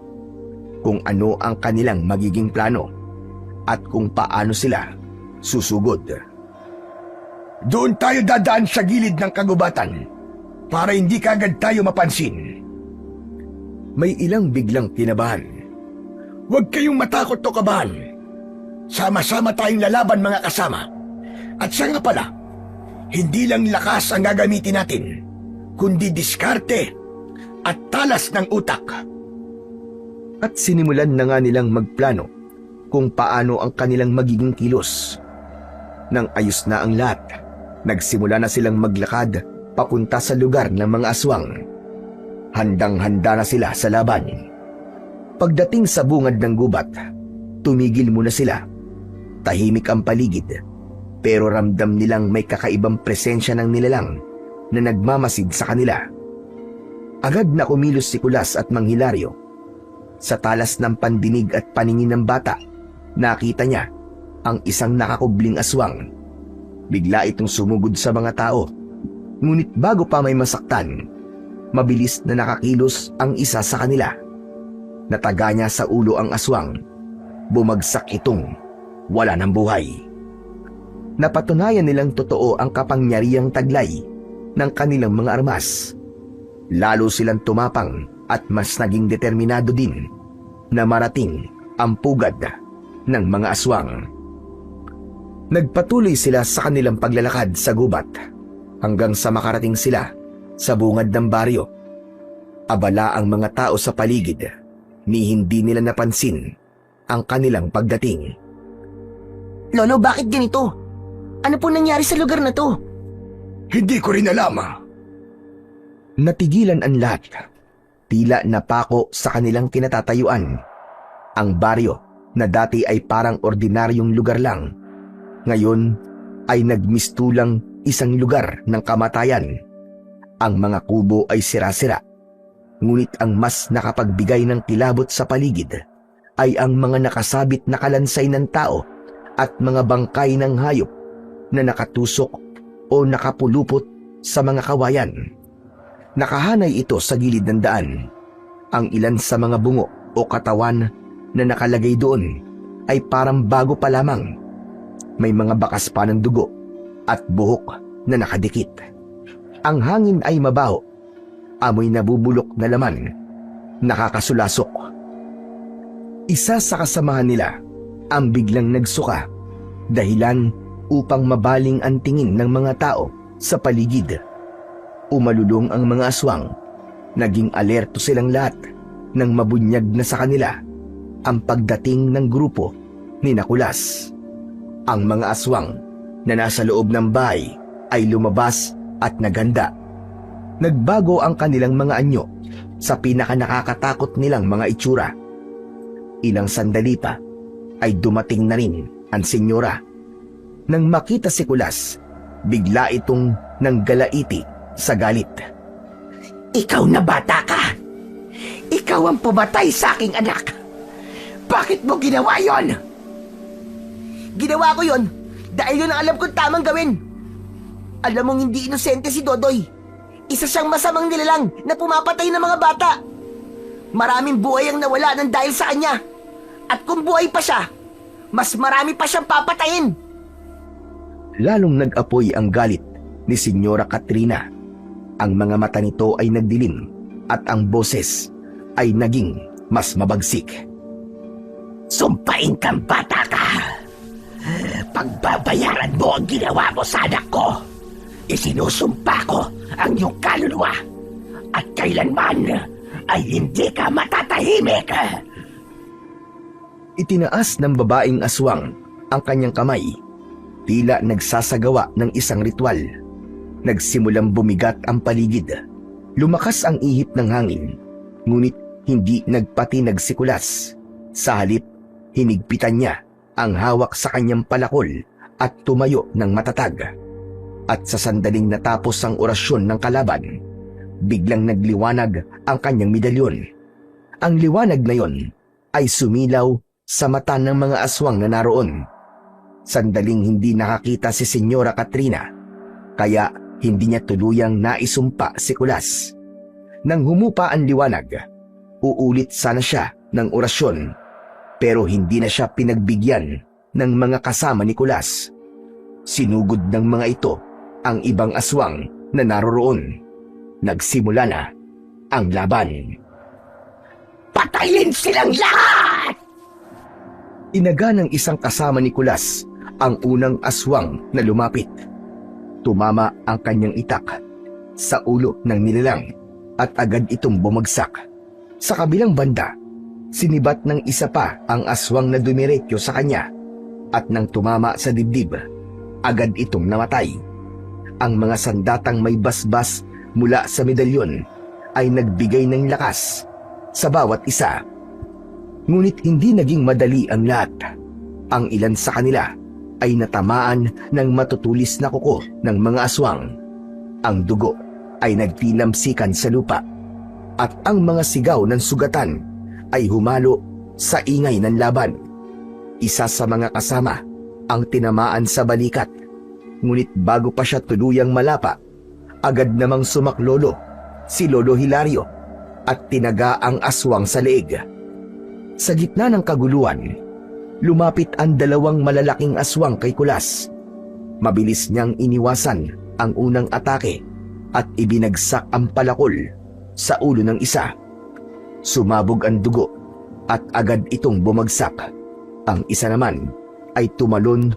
kung ano ang kanilang magiging plano at kung paano sila susugod. Doon tayo dadaan sa gilid ng kagubatan para hindi kagad tayo mapansin. May ilang biglang kinabahan. Huwag kayong matakot o kabahan. Sama-sama tayong lalaban mga kasama. At siya nga pala, hindi lang lakas ang gagamitin natin, kundi diskarte at talas ng utak. At sinimulan na nga nilang magplano kung paano ang kanilang magiging kilos. Nang ayos na ang lahat, nagsimula na silang maglakad papunta sa lugar ng mga aswang. Handang-handa na sila sa laban. Pagdating sa bungad ng gubat, tumigil muna sila. Tahimik ang paligid, pero ramdam nilang may kakaibang presensya ng nilalang na nagmamasid sa kanila. Agad na kumilos si Kulas at Mang Hilario. Sa talas ng pandinig at paningin ng bata, nakita niya ang isang nakakubling aswang. Bigla itong sumugod sa mga tao. Ngunit bago pa may masaktan, mabilis na nakakilos ang isa sa kanila. Nataga niya sa ulo ang aswang. Bumagsak itong wala ng buhay. Napatunayan nilang totoo ang kapangyarihang taglay ng kanilang mga armas. Lalo silang tumapang at mas naging determinado din na marating ang pugad ng mga aswang. Nagpatuloy sila sa kanilang paglalakad sa gubat hanggang sa makarating sila sa bungad ng baryo. Abala ang mga tao sa paligid ni hindi nila napansin ang kanilang pagdating. Lolo, bakit ganito? Ano po nangyari sa lugar na to? Hindi ko rin alam. Natigilan ang lahat. Tila napako sa kanilang kinatatayuan. Ang baryo na dati ay parang ordinaryong lugar lang, ngayon ay nagmistulang isang lugar ng kamatayan. Ang mga kubo ay sira-sira, ngunit ang mas nakapagbigay ng kilabot sa paligid ay ang mga nakasabit na kalansay ng tao at mga bangkay ng hayop na nakatusok o nakapulupot sa mga kawayan. Nakahanay ito sa gilid ng daan. Ang ilan sa mga bungo o katawan na nakalagay doon ay parang bago pa lamang. May mga bakas pa ng dugo at buhok na nakadikit. Ang hangin ay mabaho. Amoy nabubulok na laman. Nakakasulasok. Isa sa kasamahan nila ang biglang nagsuka, dahilan upang mabaling ang tingin ng mga tao sa paligid. Umalulong ang mga aswang. Naging alerto silang lahat nang mabunyag na sa kanila ang pagdating ng grupo ni Kulas. Ang mga aswang na nasa loob ng bahay ay lumabas at naganda. Nagbago ang kanilang mga anyo sa pinakanakakatakot nilang mga itsura. Ilang sandali pa ay dumating na rin ang senyora. Nang makita si Kulas, bigla itong nanggalaiti sa galit. Ikaw na bata ka! Ikaw ang pumatay sa aking anak! Bakit mo ginawa yon? Ginawa ko yon dahil yun ang alam kong tamang gawin. Alam mong hindi inosente si Dodoy. Isa siyang masamang nilalang na pumapatay ng mga bata. Maraming buhay ang nawala ng dahil sa kanya. At kung buhay pa siya, mas marami pa siyang papatayin. Lalong nag-apoy ang galit ni Senyora Katrina. Ang mga mata nito ay nagdilim at ang boses ay naging mas mabagsik. Sumpain kang bata ka! Pagbabayaran mo ang ginawa mo sa anak ko! Isinusumpa ko ang iyong kaluluwa at kailanman ay hindi ka matatahimik! Itinaas ng babaeng aswang ang kanyang kamay, tila nagsasagawa ng isang ritual. Nagsimulang bumigat ang paligid. Lumakas ang ihip ng hangin, ngunit hindi nagpatinag si Kulas. Sa halip, hinigpitan niya ang hawak sa kanyang palakol at tumayo ng matatag. At sa sandaling natapos ang orasyon ng kalaban, biglang nagliwanag ang kanyang medalyon. Ang liwanag na yon ay sumilaw sa mata ng mga aswang na naroon. Sandaling hindi nakakita si Senyora Katrina, kaya hindi niya tuluyang naisumpa si Kulas. Nang humupa ang liwanag, uulit sana siya ng orasyon, pero hindi na siya pinagbigyan ng mga kasama ni Kulas. Sinugod ng mga ito ang ibang aswang na naroroon. Nagsimula na ang laban. Patayin silang lahat! Inaga ng isang kasama ni Kulas ang unang aswang na lumapit. Tumama ang kanyang itak sa ulo ng nilalang at agad itong bumagsak. Sa kabilang banda, sinibat ng isa pa ang aswang na dumiretso sa kanya at nang tumama sa dibdib, agad itong namatay. Ang mga sandatang may basbas mula sa medalyon ay nagbigay ng lakas sa bawat isa. Ngunit hindi naging madali ang lahat. Ang ilan sa kanila ay natamaan ng matutulis na kuko ng mga aswang. Ang dugo ay nagtilamsikan sa lupa at ang mga sigaw ng sugatan ay humalo sa ingay ng laban. Isa sa mga kasama ang tinamaan sa balikat, ngunit bago pa siya tuluyang malapa, agad namang sumaklolo si Lolo Hilario at tinaga ang aswang sa leeg. Sa gitna ng kaguluhan, lumapit ang dalawang malalaking aswang kay Kulas. Mabilis niyang iniwasan ang unang atake at ibinagsak ang palakol sa ulo ng isa. Sumabog ang dugo at agad itong bumagsak. Ang isa naman ay tumalon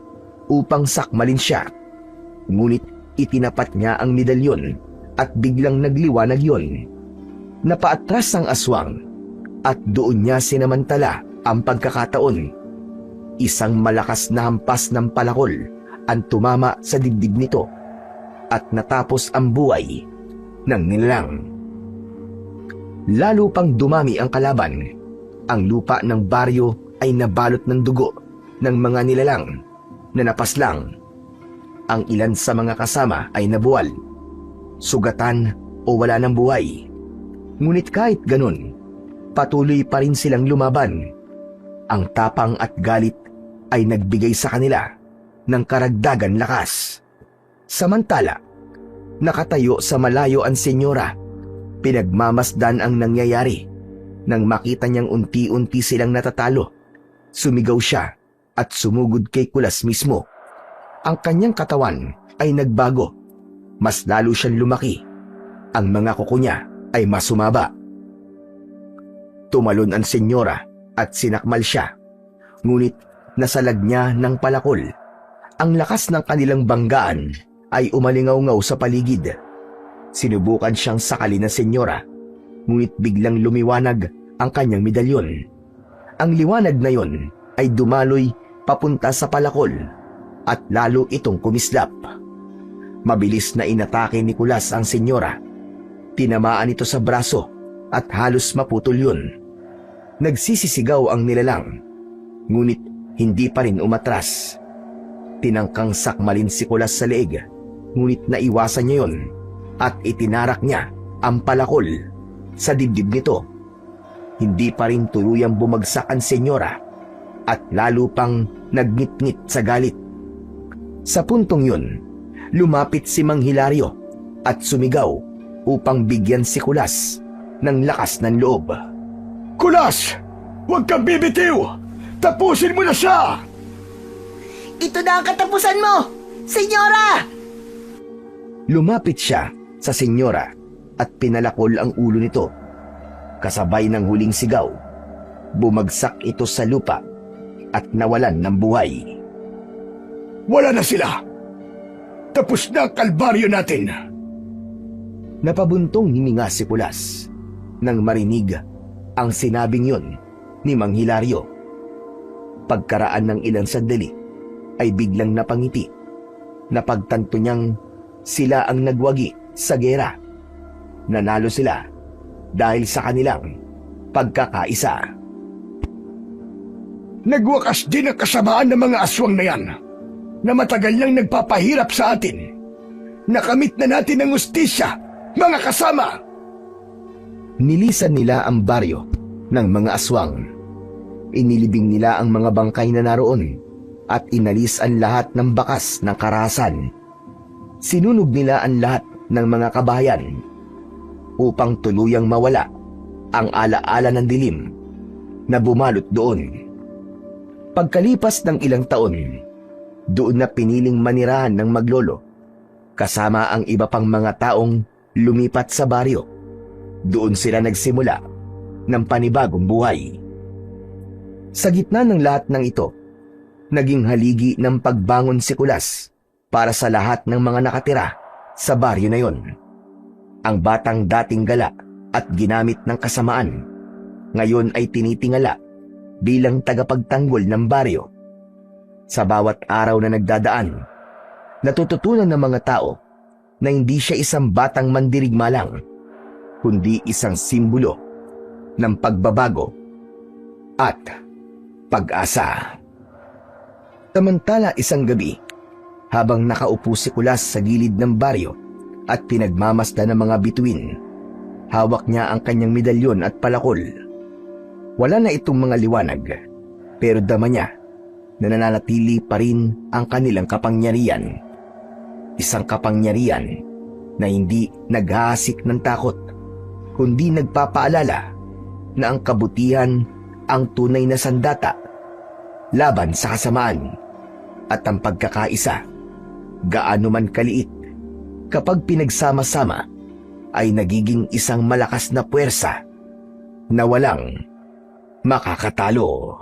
upang sakmalin siya. Ngunit itinapat niya ang medalyon at biglang nagliwanag yon. Napaatras ang aswang at doon niya sinamantala ang pagkakataon. Isang malakas na hampas ng palakol ang tumama sa dibdib nito at natapos ang buhay ng nilalang. Lalo pang dumami ang kalaban. Ang lupa ng baryo ay nabalot ng dugo ng mga nilalang na napaslang. Ang ilan sa mga kasama ay nabuwal, sugatan o wala ng buhay. Ngunit kahit ganun, patuloy pa rin silang lumaban. Ang tapang at galit ay nagbigay sa kanila ng karagdagan lakas. Samantala, nakatayo sa malayo ang senyora. Pinagmamasdan ang nangyayari. Nang makita niyang unti-unti silang natatalo, sumigaw siya at sumugod kay Kulas mismo. Ang kanyang katawan ay nagbago. Mas lalo siyang lumaki. Ang mga kuko niya ay mas sumaba. Tumalon ang senyora at sinakmal siya. Ngunit nasalag niya ng palakol. Ang lakas ng kanilang banggaan ay umalingaw-ngaw sa paligid. Sinubukan siyang sakalin ng senyora, ngunit biglang lumiwanag ang kanyang medalyon. Ang liwanag na yon ay dumaloy papunta sa palakol at lalo itong kumislap. Mabilis na inatake ni Kulas ang senyora. Tinamaan ito sa braso at halos maputol yun. Nagsisisigaw ang nilalang, ngunit hindi pa rin umatras. Tinangkang sakmalin si Kulas sa leeg, ngunit naiwasan niya yun at itinarak niya ang palakol sa dibdib nito. Hindi pa rin tuluyang bumagsak ang senyora at lalo pang nagngit-ngit sa galit. Sa puntong yun, lumapit si Mang Hilario at sumigaw upang bigyan si Kulas ng lakas ng loob. Kulas! Huwag kang bibitiw! Tapusin mo na siya! Ito na ang katapusan mo! Senyora! Lumapit siya sa senyora at pinalakol ang ulo nito. Kasabay ng huling sigaw, bumagsak ito sa lupa at nawalan ng buhay. Wala na sila! Tapos na ang kalbaryo natin! Napabuntong hininga si Kulas nang marinig ang sinabing yun ni Mang Hilario. Pagkaraan ng ilang sandali ay biglang napangiti. Napagtanto niyang sila ang nagwagi sa gera. Nanalo sila dahil sa kanilang pagkakaisa. Nagwakas din ang kasamaan ng mga aswang na yan na matagal nang nagpapahirap sa atin. Nakamit na natin ang ustisya, mga kasama! Nilisan nila ang baryo ng mga aswang. Inilibing nila ang mga bangkay na naroon at inalis ang lahat ng bakas ng karahasan. Sinunog nila ang lahat ng mga kabahayan upang tuluyang mawala ang alaala ng dilim na bumalot doon. Pagkalipas ng ilang taon, doon na piniling manirahan ng maglolo kasama ang iba pang mga taong lumipat sa baryo. Doon sila nagsimula ng panibagong buhay. Sa gitna ng lahat ng ito, naging haligi ng pagbangon si Kulas para sa lahat ng mga nakatira sa baryo na yon. Ang batang dating gala at ginamit ng kasamaan, ngayon ay tinitingala bilang tagapagtanggol ng baryo. Sa bawat araw na nagdadaan, natututunan ng mga tao na hindi siya isang batang mandirigma lang, kundi isang simbolo ng pagbabago at pag-asa. Samantala isang gabi, habang nakaupo si Kulas sa gilid ng baryo at pinagmamasdan ng mga bituin, hawak niya ang kanyang medalyon at palakol. Wala na itong mga liwanag, pero dama niya na nananatili pa rin ang kanilang kapangyarihan. Isang kapangyarihan na hindi naghahasik ng takot, kundi nagpapaalala na ang kabutihan ang tunay na sandata laban sa kasamaan, at ang pagkakaisa, gaano man kaliit, kapag pinagsama-sama ay nagiging isang malakas na puwersa na walang makakatalo.